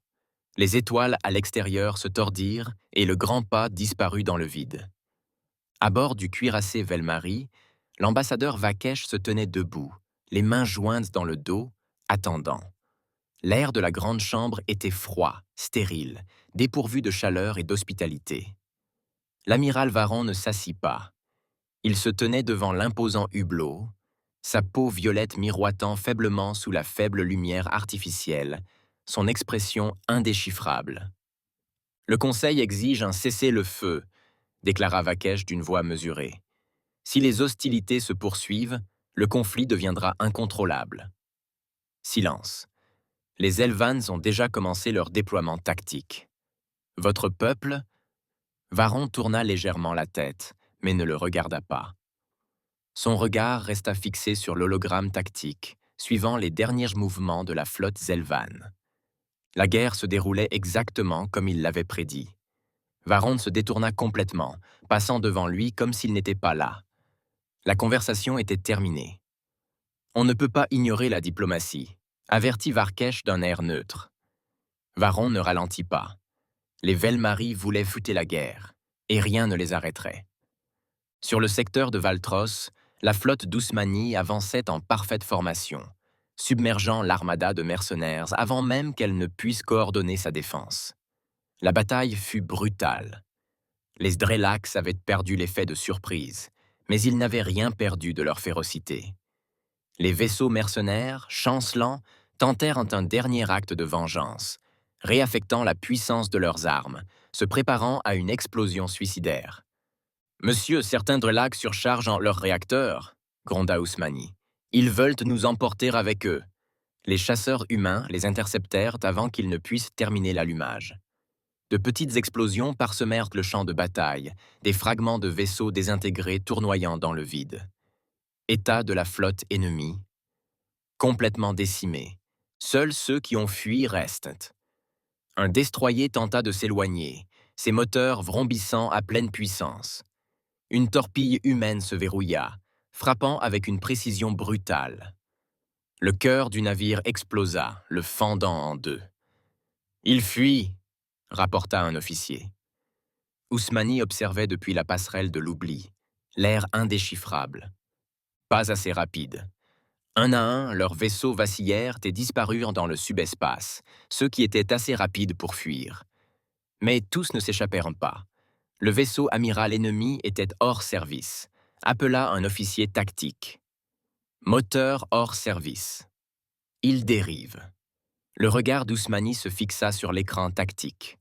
Les étoiles à l'extérieur se tordirent et le grand pas disparut dans le vide. À bord du cuirassé Velmari, l'ambassadeur Vakesh se tenait debout, les mains jointes dans le dos, attendant. L'air de la grande chambre était froid, stérile, dépourvu de chaleur et d'hospitalité. L'amiral Varon ne s'assit pas. Il se tenait devant l'imposant hublot, sa peau violette miroitant faiblement sous la faible lumière artificielle, son expression indéchiffrable. « Le Conseil exige un cessez-le-feu », déclara Vakesh d'une voix mesurée. « Si les hostilités se poursuivent, le conflit deviendra incontrôlable. » Silence. Les Elvans ont déjà commencé leur déploiement tactique. « Votre peuple » Varon tourna légèrement la tête, mais ne le regarda pas. Son regard resta fixé sur l'hologramme tactique, suivant les derniers mouvements de la flotte Zelvan. La guerre se déroulait exactement comme il l'avait prédit. Varon se détourna complètement, passant devant lui comme s'il n'était pas là. La conversation était terminée. « On ne peut pas ignorer la diplomatie », avertit Varkesh d'un air neutre. Varon ne ralentit pas. Les Velmari voulaient fouetter la guerre, et rien ne les arrêterait. Sur le secteur de Valtros, la flotte d'Ousmani avançait en parfaite formation, submergeant l'armada de mercenaires avant même qu'elle ne puisse coordonner sa défense. La bataille fut brutale. Les Drelaks avaient perdu l'effet de surprise, mais ils n'avaient rien perdu de leur férocité. Les vaisseaux mercenaires, chancelants, tentèrent un dernier acte de vengeance, réaffectant la puissance de leurs armes, se préparant à une explosion suicidaire. « Monsieur, certains Drelaks surchargent leurs réacteurs, » gronda Ousmani. « Ils veulent nous emporter avec eux. » Les chasseurs humains les interceptèrent avant qu'ils ne puissent terminer l'allumage. De petites explosions parsemèrent le champ de bataille, des fragments de vaisseaux désintégrés tournoyant dans le vide. État de la flotte ennemie. Complètement décimé. Seuls ceux qui ont fui restent. Un destroyer tenta de s'éloigner, ses moteurs vrombissant à pleine puissance. Une torpille humaine se verrouilla, frappant avec une précision brutale. Le cœur du navire explosa, le fendant en deux. « Il fuit !» rapporta un officier. Ousmani observait depuis la passerelle de l'oubli, l'air indéchiffrable. Pas assez rapide. Un à un, leurs vaisseaux vacillèrent et disparurent dans le subespace, ceux qui étaient assez rapides pour fuir. Mais tous ne s'échappèrent pas. Le vaisseau amiral ennemi était hors service. Appela un officier tactique. Moteur hors service. Il dérive. Le regard d'Ousmani se fixa sur l'écran tactique.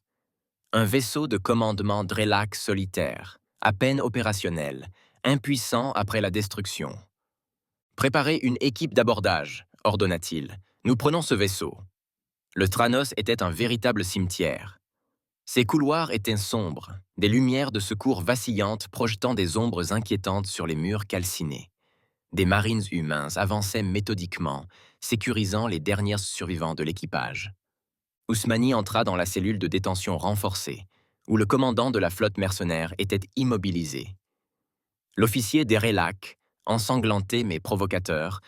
Un vaisseau de commandement Drelak solitaire, à peine opérationnel, impuissant après la destruction. Préparez une équipe d'abordage, ordonna-t-il. Nous prenons ce vaisseau. Le Tranos était un véritable cimetière. Ses couloirs étaient sombres, des lumières de secours vacillantes projetant des ombres inquiétantes sur les murs calcinés. Des marines humains avançaient méthodiquement, sécurisant les derniers survivants de l'équipage. Ousmani entra dans la cellule de détention renforcée, où le commandant de la flotte mercenaire était immobilisé. L'officier d'Erelak, ensanglanté mais provocateur,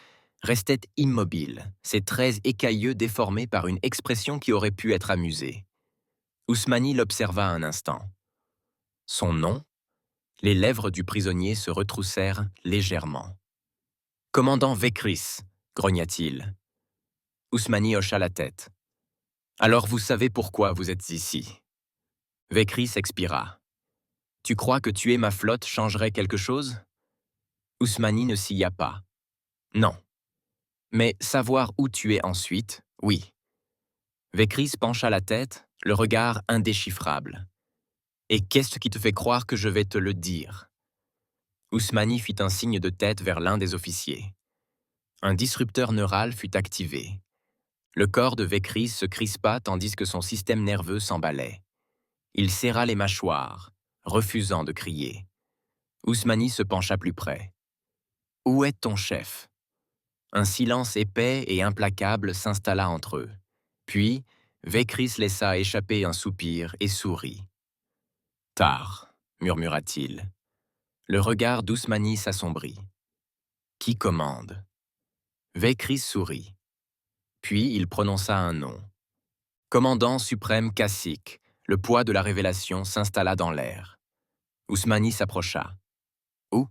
restait immobile, ses traits écailleux déformés par une expression qui aurait pu être amusée. Ousmani l'observa un instant. Son nom? Les lèvres du prisonnier se retroussèrent légèrement. « Commandant Vekris », grogna-t-il. Ousmani hocha la tête. « Alors vous savez pourquoi vous êtes ici. » Vekris expira. « Tu crois que tuer ma flotte changerait quelque chose ?» Ousmani ne s'y pas. « Non. Mais savoir où tu es ensuite, oui. » Vekris pencha la tête, le regard indéchiffrable. « Et qu'est-ce qui te fait croire que je vais te le dire ?» Ousmani fit un signe de tête vers l'un des officiers. Un disrupteur neural fut activé. Le corps de Vekris se crispa tandis que son système nerveux s'emballait. Il serra les mâchoires, refusant de crier. Ousmani se pencha plus près. « Où est ton chef ?» Un silence épais et implacable s'installa entre eux. Puis, Vekris laissa échapper un soupir et sourit. « Tard, murmura-t-il. Le regard d'Ousmani s'assombrit. « Qui commande ?» Vekris sourit. Puis il prononça un nom. « Commandant suprême Kashyyyk », le poids de la révélation s'installa dans l'air. Ousmani s'approcha. « Où ?»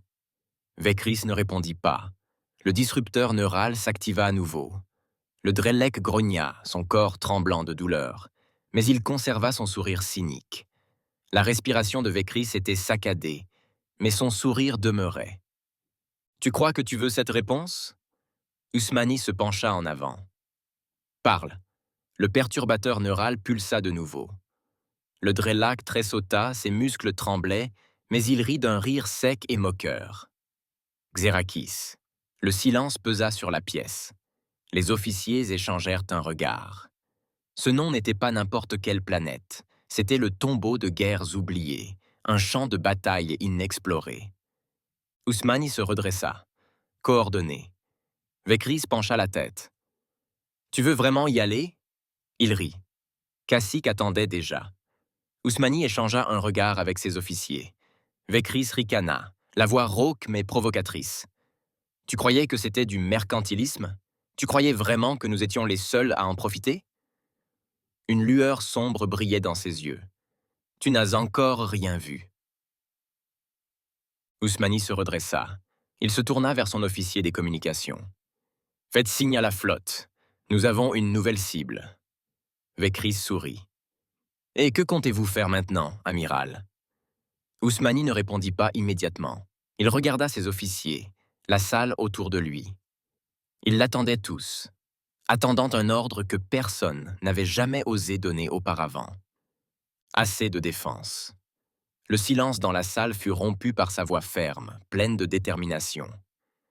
Vekris ne répondit pas. Le disrupteur neural s'activa à nouveau. Le Drelek grogna, son corps tremblant de douleur, mais il conserva son sourire cynique. La respiration de Vekris était saccadée, mais son sourire demeurait. « Tu crois que tu veux cette réponse ?» Ousmani se pencha en avant. « Parle. » Le perturbateur neural pulsa de nouveau. Le Drelak tressauta, ses muscles tremblaient, mais il rit d'un rire sec et moqueur. Xerakis. Le silence pesa sur la pièce. Les officiers échangèrent un regard. Ce nom n'était pas n'importe quelle planète. C'était le tombeau de guerres oubliées, un champ de bataille inexploré. Ousmani se redressa. Coordonné. Vekris pencha la tête. « Tu veux vraiment y aller ?» Il rit. Kashyyyk attendait déjà. Ousmani échangea un regard avec ses officiers. Vekris ricana, la voix rauque mais provocatrice. « Tu croyais que c'était du mercantilisme ? Tu croyais vraiment que nous étions les seuls à en profiter ?» Une lueur sombre brillait dans ses yeux. « Tu n'as encore rien vu. » Ousmani se redressa. Il se tourna vers son officier des communications. « Faites signe à la flotte. Nous avons une nouvelle cible. » Vekris sourit. « Et que comptez-vous faire maintenant, amiral ?» Ousmani ne répondit pas immédiatement. Il regarda ses officiers, la salle autour de lui. Ils l'attendaient tous, attendant un ordre que personne n'avait jamais osé donner auparavant. Assez de défense. Le silence dans la salle fut rompu par sa voix ferme, pleine de détermination.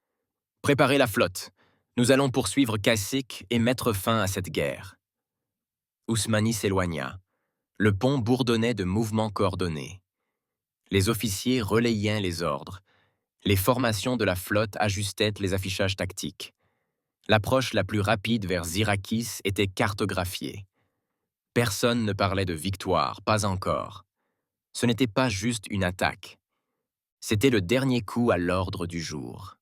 « Préparez la flotte. Nous allons poursuivre Kashyyyk et mettre fin à cette guerre. » Ousmani s'éloigna. Le pont bourdonnait de mouvements coordonnés. Les officiers relayaient les ordres. Les formations de la flotte ajustaient les affichages tactiques. L'approche la plus rapide vers Zirakis était cartographiée. Personne ne parlait de victoire, pas encore. Ce n'était pas juste une attaque. C'était le dernier coup à l'ordre du jour.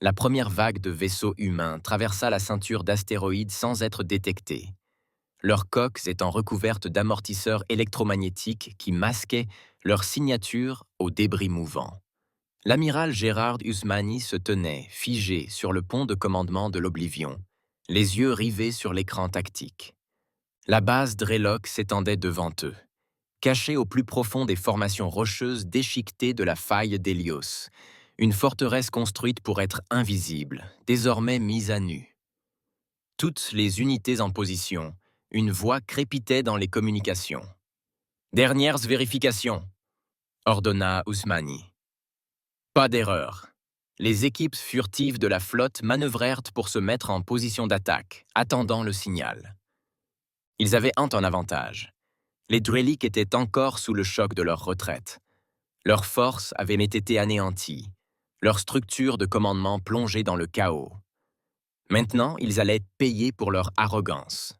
La première vague de vaisseaux humains traversa la ceinture d'astéroïdes sans être détectée. Leurs coques étant recouvertes d'amortisseurs électromagnétiques qui masquaient leur signature aux débris mouvants. L'amiral Gérard Ousmani se tenait, figé, sur le pont de commandement de l'Oblivion, les yeux rivés sur l'écran tactique. La base Drelok s'étendait devant eux. Cachée au plus profond des formations rocheuses déchiquetées de la faille d'Hélios, une forteresse construite pour être invisible, désormais mise à nu. Toutes les unités en position, une voix crépitait dans les communications. « Dernières vérifications !» ordonna Ousmani. Pas d'erreur. Les équipes furtives de la flotte manœuvrèrent pour se mettre en position d'attaque, attendant le signal. Ils avaient un avantage. Les Drelliks étaient encore sous le choc de leur retraite. Leurs forces avaient été anéanties, leur structure de commandement plongée dans le chaos. Maintenant, ils allaient payer pour leur arrogance.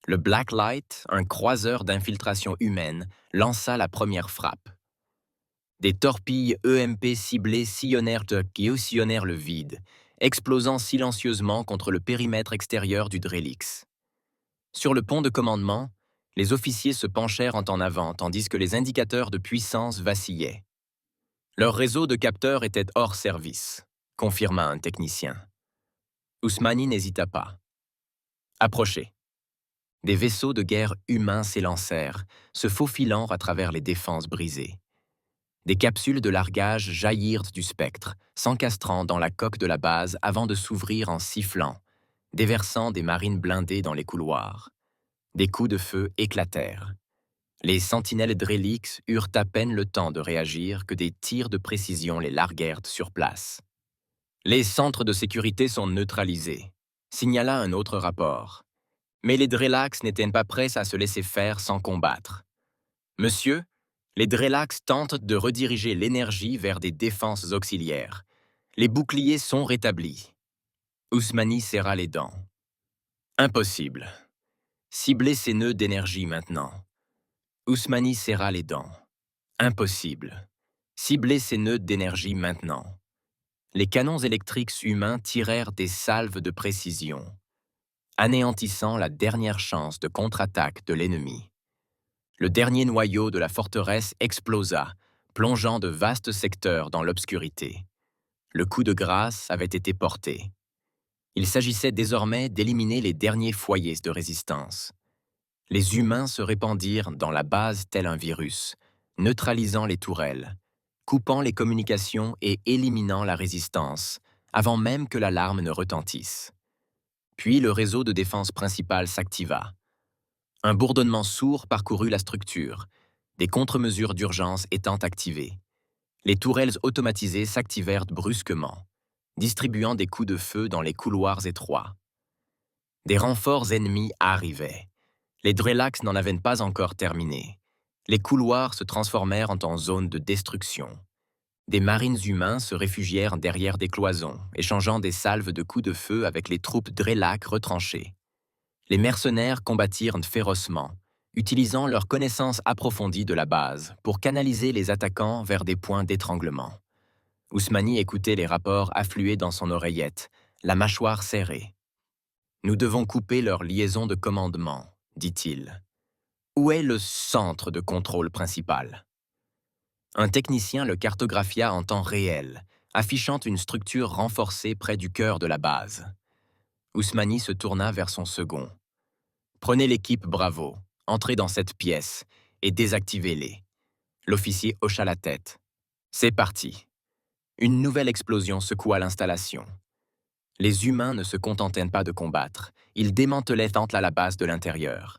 Le Blacklight, un croiseur d'infiltration humaine, lança la première frappe. Des torpilles EMP ciblées sillonnèrent le vide, explosant silencieusement contre le périmètre extérieur du Drellix. Sur le pont de commandement, les officiers se penchèrent en avant tandis que les indicateurs de puissance vacillaient. Leur réseau de capteurs était hors service, confirma un technicien. Ousmani n'hésita pas. Approchez. Des vaisseaux de guerre humains s'élancèrent, se faufilant à travers les défenses brisées. Des capsules de largage jaillirent du spectre, s'encastrant dans la coque de la base avant de s'ouvrir en sifflant, déversant des marines blindées dans les couloirs. Des coups de feu éclatèrent. Les sentinelles Drellix eurent à peine le temps de réagir que des tirs de précision les larguèrent sur place. Les centres de sécurité sont neutralisés, signala un autre rapport. Mais les Drellax n'étaient pas prêts à se laisser faire sans combattre. Monsieur, les Drellax tentent de rediriger l'énergie vers des défenses auxiliaires. Les boucliers sont rétablis. Ousmani serra les dents. Impossible. Ciblez ces nœuds d'énergie maintenant. Ousmani serra les dents. Impossible. Ciblez ces nœuds d'énergie maintenant. Les canons électriques humains tirèrent des salves de précision, anéantissant la dernière chance de contre-attaque de l'ennemi. Le dernier noyau de la forteresse explosa, plongeant de vastes secteurs dans l'obscurité. Le coup de grâce avait été porté. Il s'agissait désormais d'éliminer les derniers foyers de résistance. Les humains se répandirent dans la base tel un virus, neutralisant les tourelles, coupant les communications et éliminant la résistance, avant même que l'alarme ne retentisse. Puis le réseau de défense principal s'activa. Un bourdonnement sourd parcourut la structure, des contre-mesures d'urgence étant activées. Les tourelles automatisées s'activèrent brusquement, distribuant des coups de feu dans les couloirs étroits. Des renforts ennemis arrivaient. Les Drellax n'en avaient pas encore terminé. Les couloirs se transformèrent en zone de destruction. Des marines humains se réfugièrent derrière des cloisons, échangeant des salves de coups de feu avec les troupes Drellac retranchées. Les mercenaires combattirent férocement, utilisant leur connaissance approfondie de la base pour canaliser les attaquants vers des points d'étranglement. Ousmani écoutait les rapports affluer dans son oreillette, la mâchoire serrée. « Nous devons couper leur liaison de commandement », dit-il. « Où est le centre de contrôle principal ?» Un technicien le cartographia en temps réel, affichant une structure renforcée près du cœur de la base. Ousmani se tourna vers son second. « Prenez l'équipe Bravo, entrez dans cette pièce et désactivez-les. » L'officier hocha la tête. « C'est parti. » Une nouvelle explosion secoua l'installation. Les humains ne se contentaient pas de combattre, ils démantelaient la base de l'intérieur.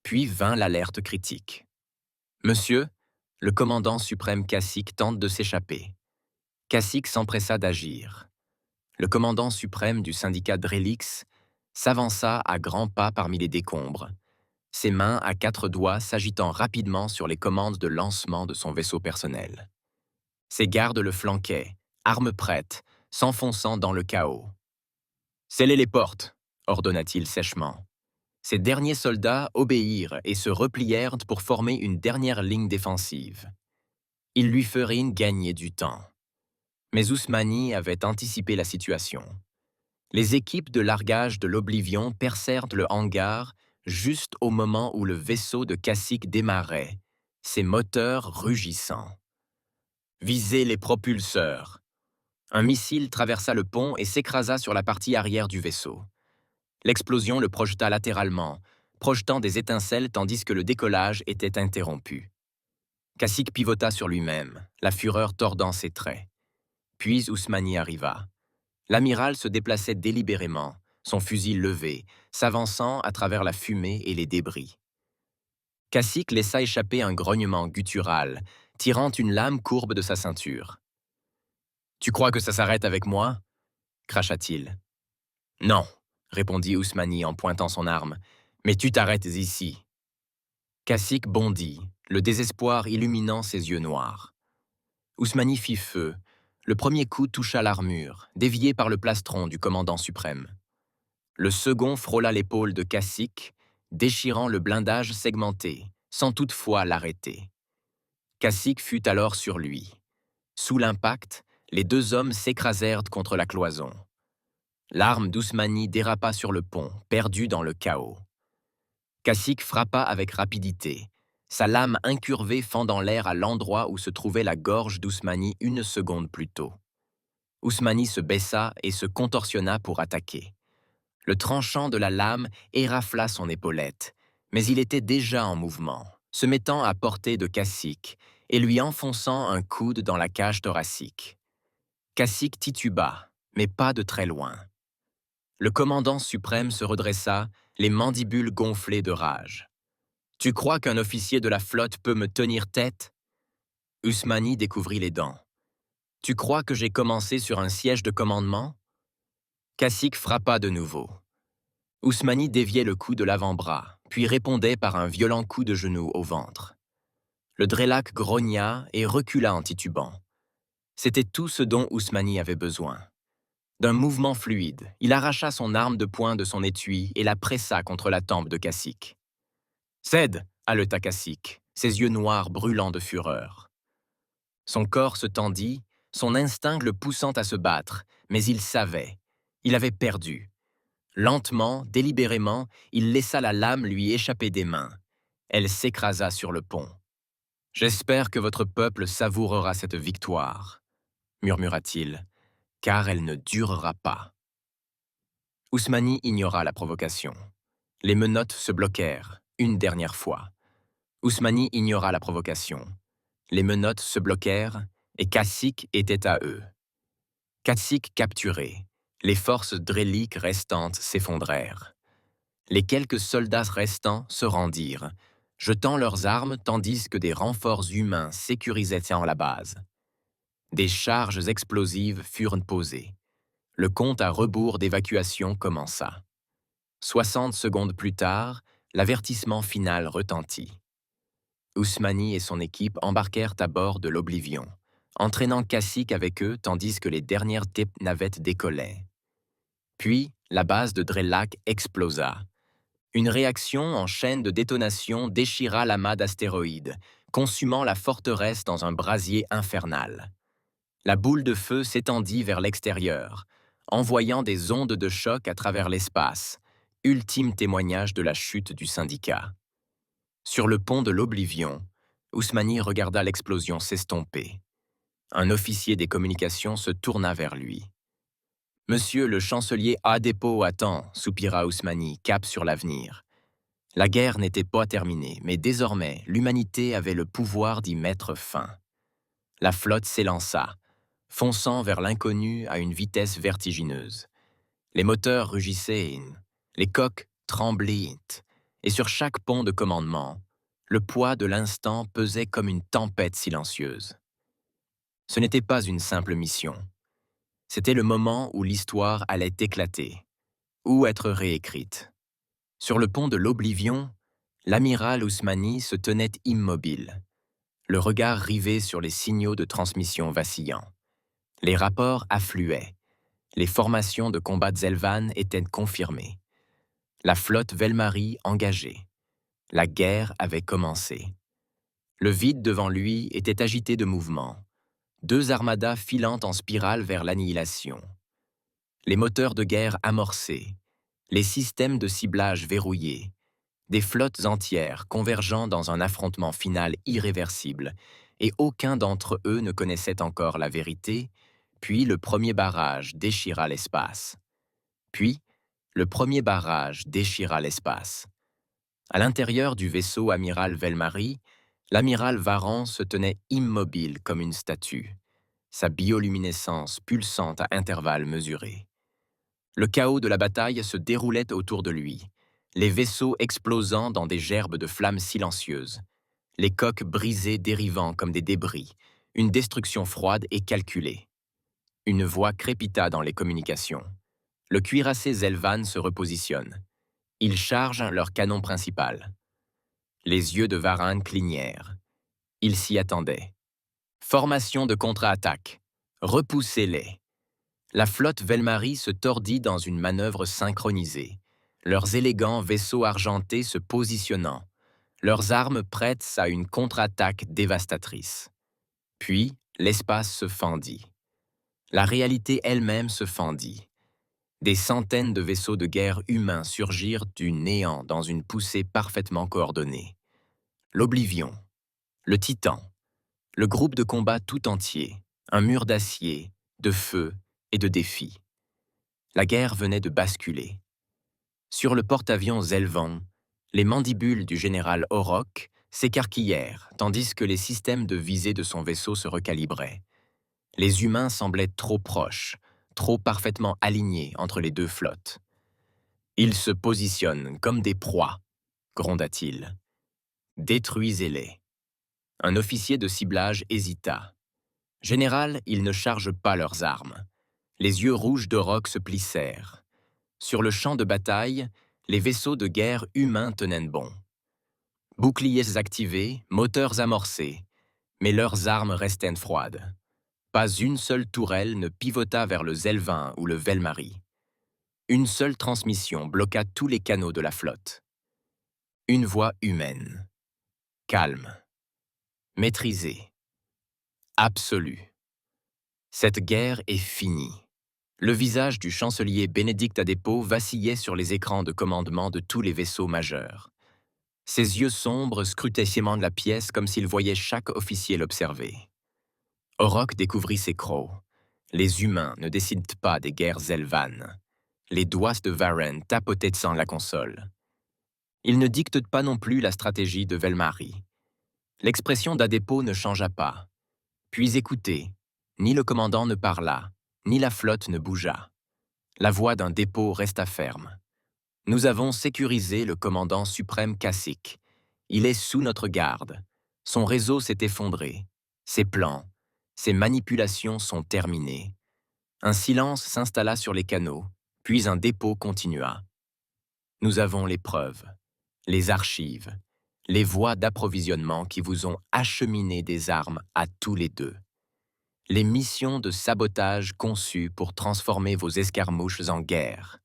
Puis vint l'alerte critique. « Monsieur, le commandant suprême Kashyyyk tente de s'échapper. » Kashyyyk s'empressa d'agir. Le commandant suprême du syndicat Drellix s'avança à grands pas parmi les décombres, ses mains à 4 doigts s'agitant rapidement sur les commandes de lancement de son vaisseau personnel. Ses gardes le flanquaient, armes prêtes, s'enfonçant dans le chaos. « Scellez les portes !» ordonna-t-il sèchement. Ces derniers soldats obéirent et se replièrent pour former une dernière ligne défensive. Ils lui feraient gagner du temps. Mais Ousmani avait anticipé la situation. Les équipes de largage de l'Oblivion percèrent le hangar juste au moment où le vaisseau de Kashyyyk démarrait, ses moteurs rugissant. Visez les propulseurs. Un missile traversa le pont et s'écrasa sur la partie arrière du vaisseau. L'explosion le projeta latéralement, projetant des étincelles tandis que le décollage était interrompu. Cacique pivota sur lui-même, la fureur tordant ses traits. Puis Ousmani arriva. L'amiral se déplaçait délibérément, son fusil levé, s'avançant à travers la fumée et les débris. Cacique laissa échapper un grognement guttural, tirant une lame courbe de sa ceinture. « Tu crois que ça s'arrête avec moi » cracha-t-il. « Non, répondit Ousmani en pointant son arme, mais tu t'arrêtes ici. » Cacique bondit, le désespoir illuminant ses yeux noirs. Ousmani fit feu. Le premier coup toucha l'armure, dévié par le plastron du commandant suprême. Le second frôla l'épaule de Cacique, déchirant le blindage segmenté, sans toutefois l'arrêter. Cacique fut alors sur lui. Sous l'impact, les deux hommes s'écrasèrent contre la cloison. L'arme d'Ousmani dérapa sur le pont, perdu dans le chaos. Cacique frappa avec rapidité, sa lame incurvée fendant l'air à l'endroit où se trouvait la gorge d'Ousmani une seconde plus tôt. Ousmani se baissa et se contorsionna pour attaquer. Le tranchant de la lame érafla son épaulette, mais il était déjà en mouvement, se mettant à portée de Cacique et lui enfonçant un coude dans la cage thoracique. Cacique tituba, mais pas de très loin. Le commandant suprême se redressa, les mandibules gonflées de rage. « Tu crois qu'un officier de la flotte peut me tenir tête ?» Ousmani découvrit les dents. « Tu crois que j'ai commencé sur un siège de commandement ?» Cacique frappa de nouveau. Ousmani déviait le coup de l'avant-bras, puis répondait par un violent coup de genou au ventre. Le Drelak grogna et recula en titubant. C'était tout ce dont Ousmani avait besoin. D'un mouvement fluide, il arracha son arme de poing de son étui et la pressa contre la tempe de Cacique. « Cède !» haleta Cacique, ses yeux noirs brûlant de fureur. Son corps se tendit, son instinct le poussant à se battre, mais il savait. Il avait perdu. Lentement, délibérément, il laissa la lame lui échapper des mains. Elle s'écrasa sur le pont. « J'espère que votre peuple savourera cette victoire, » murmura-t-il, « car elle ne durera pas. » Ousmani ignora la provocation. Les menottes se bloquèrent, une dernière fois. Ousmani ignora la provocation. Les menottes se bloquèrent et Cacique était à eux. Cacique capturé, les forces dréliques restantes s'effondrèrent. Les quelques soldats restants se rendirent, jetant leurs armes tandis que des renforts humains sécurisaient la base. Des charges explosives furent posées. Le compte à rebours d'évacuation commença. 60 secondes plus tard, l'avertissement final retentit. Ousmani et son équipe embarquèrent à bord de l'Oblivion, entraînant Cacique avec eux tandis que les dernières navettes décollaient. Puis, la base de Drelak explosa. Une réaction en chaîne de détonation déchira l'amas d'astéroïdes, consumant la forteresse dans un brasier infernal. La boule de feu s'étendit vers l'extérieur, envoyant des ondes de choc à travers l'espace, ultime témoignage de la chute du syndicat. Sur le pont de l'Oblivion, Ousmani regarda l'explosion s'estomper. Un officier des communications se tourna vers lui. « Monsieur le chancelier Adepo attend, » soupira Ousmani, cap sur l'avenir. La guerre n'était pas terminée, mais désormais, l'humanité avait le pouvoir d'y mettre fin. La flotte s'élança, fonçant vers l'inconnu à une vitesse vertigineuse. Les moteurs rugissaient, les coques tremblaient, et sur chaque pont de commandement, le poids de l'instant pesait comme une tempête silencieuse. Ce n'était pas une simple mission. C'était le moment où l'histoire allait éclater, ou être réécrite. Sur le pont de l'Oblivion, l'amiral Ousmani se tenait immobile, le regard rivé sur les signaux de transmission vacillants. Les rapports affluaient. Les formations de combat Zelvan étaient confirmées. La flotte Velmari engagée. La guerre avait commencé. Le vide devant lui était agité de mouvements. 2 armadas filant en spirale vers l'annihilation. Les moteurs de guerre amorcés. Les systèmes de ciblage verrouillés. Des flottes entières convergeant dans un affrontement final irréversible, et aucun d'entre eux ne connaissait encore la vérité. Puis le premier barrage déchira l'espace. Puis, le premier barrage déchira l'espace. À l'intérieur du vaisseau amiral Velmary, l'amiral Varan se tenait immobile comme une statue, sa bioluminescence pulsante à intervalles mesurés. Le chaos de la bataille se déroulait autour de lui, les vaisseaux explosant dans des gerbes de flammes silencieuses, les coques brisées dérivant comme des débris, une destruction froide et calculée. Une voix crépita dans les communications. Le cuirassé Zelvan se repositionne. Ils chargent leur canon principal. Les yeux de Varan clignèrent. Il s'y attendait. Formation de contre-attaque. Repoussez-les. La flotte Velmary se tordit dans une manœuvre synchronisée, leurs élégants vaisseaux argentés se positionnant, leurs armes prêtes à une contre-attaque dévastatrice. Puis, l'espace se fendit. La réalité elle-même se fendit. Des centaines de vaisseaux de guerre humains surgirent du néant dans une poussée parfaitement coordonnée. L'Oblivion, le Titan, le groupe de combat tout entier, un mur d'acier, de feu et de défis. La guerre venait de basculer. Sur le porte-avions Zelvan, les mandibules du général Orok s'écarquillèrent tandis que les systèmes de visée de son vaisseau se recalibraient. Les humains semblaient trop proches, trop parfaitement alignés entre les deux flottes. Ils se positionnent comme des proies, gronda-t-il. Détruisez-les. Un officier de ciblage hésita. Général, ils ne chargent pas leurs armes. Les yeux rouges d'Orok se plissèrent. Sur le champ de bataille, les vaisseaux de guerre humains tenaient bon. Boucliers activés, moteurs amorcés, mais leurs armes restaient froides. Pas une seule tourelle ne pivota vers le Zelvan ou le Velmary. Une seule transmission bloqua tous les canaux de la flotte. Une voix humaine. Calme. Maîtrisée. Absolue. Cette guerre est finie. Le visage du chancelier Bénédicte Adepo vacillait sur les écrans de commandement de tous les vaisseaux majeurs. Ses yeux sombres scrutaient sciemment la pièce comme s'il voyait chaque officier l'observer. Orok découvrit ses crocs. Les humains ne décident pas des guerres zelvanes. Les doigts de Varen tapotaient sans la console. Ils ne dictent pas non plus la stratégie de Velmary. L'expression d'Adepo ne changea pas. Puis écoutez, ni le commandant ne parla, ni la flotte ne bougea. La voix d'un dépôt resta ferme. Nous avons sécurisé le commandant suprême Kashyyyk. Il est sous notre garde. Son réseau s'est effondré. Ses plans, ses manipulations sont terminés. Un silence s'installa sur les canaux, puis un dépôt continua. Nous avons les preuves, les archives, les voies d'approvisionnement qui vous ont acheminé des armes à tous les deux. Les missions de sabotage conçues pour transformer vos escarmouches en guerre,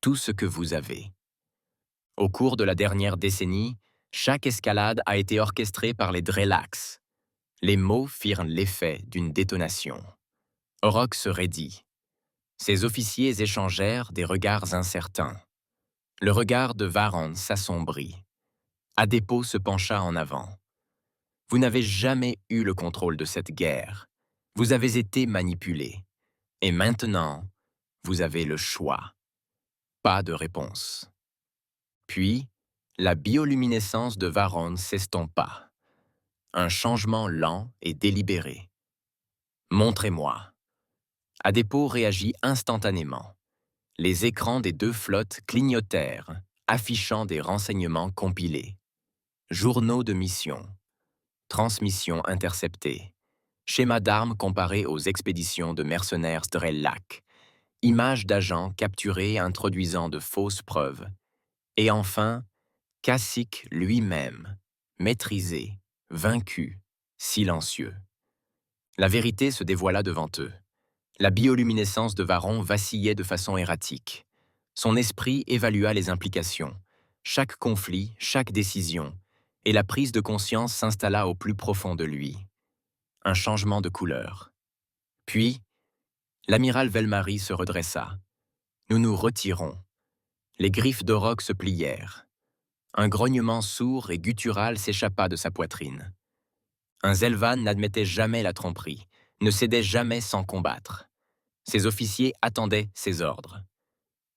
tout ce que vous avez. Au cours de la dernière décennie, chaque escalade a été orchestrée par les Drelax. Les mots firent l'effet d'une détonation. Orok se raidit. Ses officiers échangèrent des regards incertains. Le regard de Varan s'assombrit. Adepo se pencha en avant. Vous n'avez jamais eu le contrôle de cette guerre. Vous avez été manipulé. Et maintenant, vous avez le choix. Pas de réponse. Puis, la bioluminescence de Varan s'estompa. Un changement lent et délibéré. Montrez-moi. Adepo réagit instantanément. Les écrans des deux flottes clignotèrent, affichant des renseignements compilés. Journaux de mission. Transmission interceptée. Schéma d'armes comparé aux expéditions de mercenaires Drellak. Images d'agents capturés introduisant de fausses preuves. Et enfin, Kashyyyk lui-même, maîtrisé, vaincu, silencieux. La vérité se dévoila devant eux. La bioluminescence de Varan vacillait de façon erratique. Son esprit évalua les implications, chaque conflit, chaque décision, et la prise de conscience s'installa au plus profond de lui. Un changement de couleur. Puis, l'amiral Velmary se redressa. Nous nous retirons. Les griffes d'Orok se plièrent. Un grognement sourd et guttural s'échappa de sa poitrine. Un Zelvan n'admettait jamais la tromperie, ne cédait jamais sans combattre. Ses officiers attendaient ses ordres.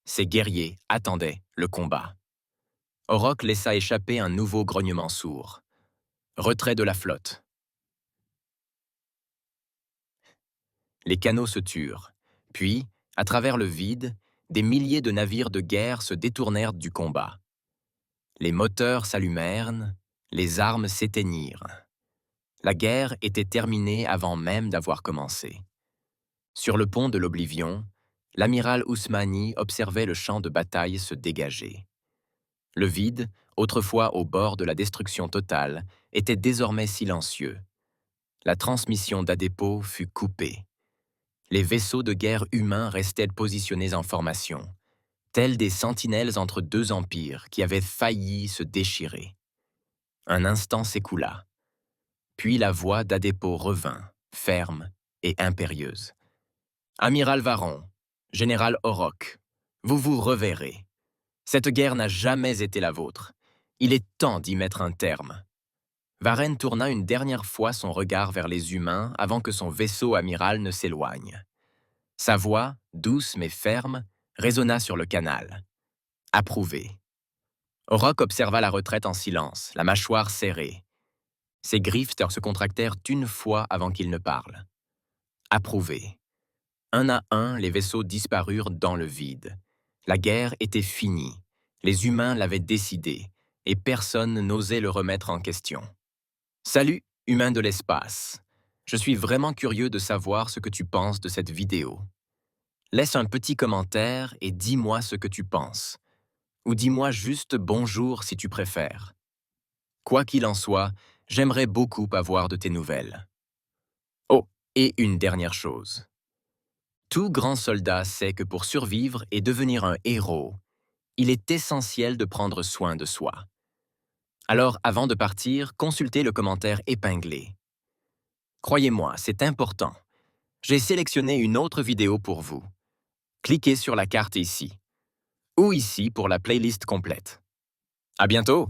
Ses guerriers attendaient le combat. Orok laissa échapper un nouveau grognement sourd. Retrait de la flotte. Les canaux se turent. Puis, à travers le vide, des milliers de navires de guerre se détournèrent du combat. Les moteurs s'allumèrent, les armes s'éteignirent. La guerre était terminée avant même d'avoir commencé. Sur le pont de l'Oblivion, l'amiral Ousmani observait le champ de bataille se dégager. Le vide, autrefois au bord de la destruction totale, était désormais silencieux. La transmission d'Adepo fut coupée. Les vaisseaux de guerre humains restaient positionnés en formation, tels des sentinelles entre deux empires qui avaient failli se déchirer. Un instant s'écoula. Puis la voix d'Adepo revint, ferme et impérieuse. « Amiral Varon, général Orok, vous vous reverrez. Cette guerre n'a jamais été la vôtre. Il est temps d'y mettre un terme. » Varenne tourna une dernière fois son regard vers les humains avant que son vaisseau amiral ne s'éloigne. Sa voix, douce mais ferme, résonna sur le canal. Approuvé. Orok observa la retraite en silence, la mâchoire serrée. Ses griffes se contractèrent une fois avant qu'il ne parle. Approuvé. Un à un, les vaisseaux disparurent dans le vide. La guerre était finie. Les humains l'avaient décidé, et personne n'osait le remettre en question. Salut, humain de l'espace. Je suis vraiment curieux de savoir ce que tu penses de cette vidéo. Laisse un petit commentaire et dis-moi ce que tu penses. Ou dis-moi juste bonjour si tu préfères. Quoi qu'il en soit, j'aimerais beaucoup avoir de tes nouvelles. Oh, et une dernière chose. Tout grand soldat sait que pour survivre et devenir un héros, il est essentiel de prendre soin de soi. Alors, avant de partir, consultez le commentaire épinglé. Croyez-moi, c'est important. J'ai sélectionné une autre vidéo pour vous. Cliquez sur la carte ici. Ou ici pour la playlist complète. À bientôt!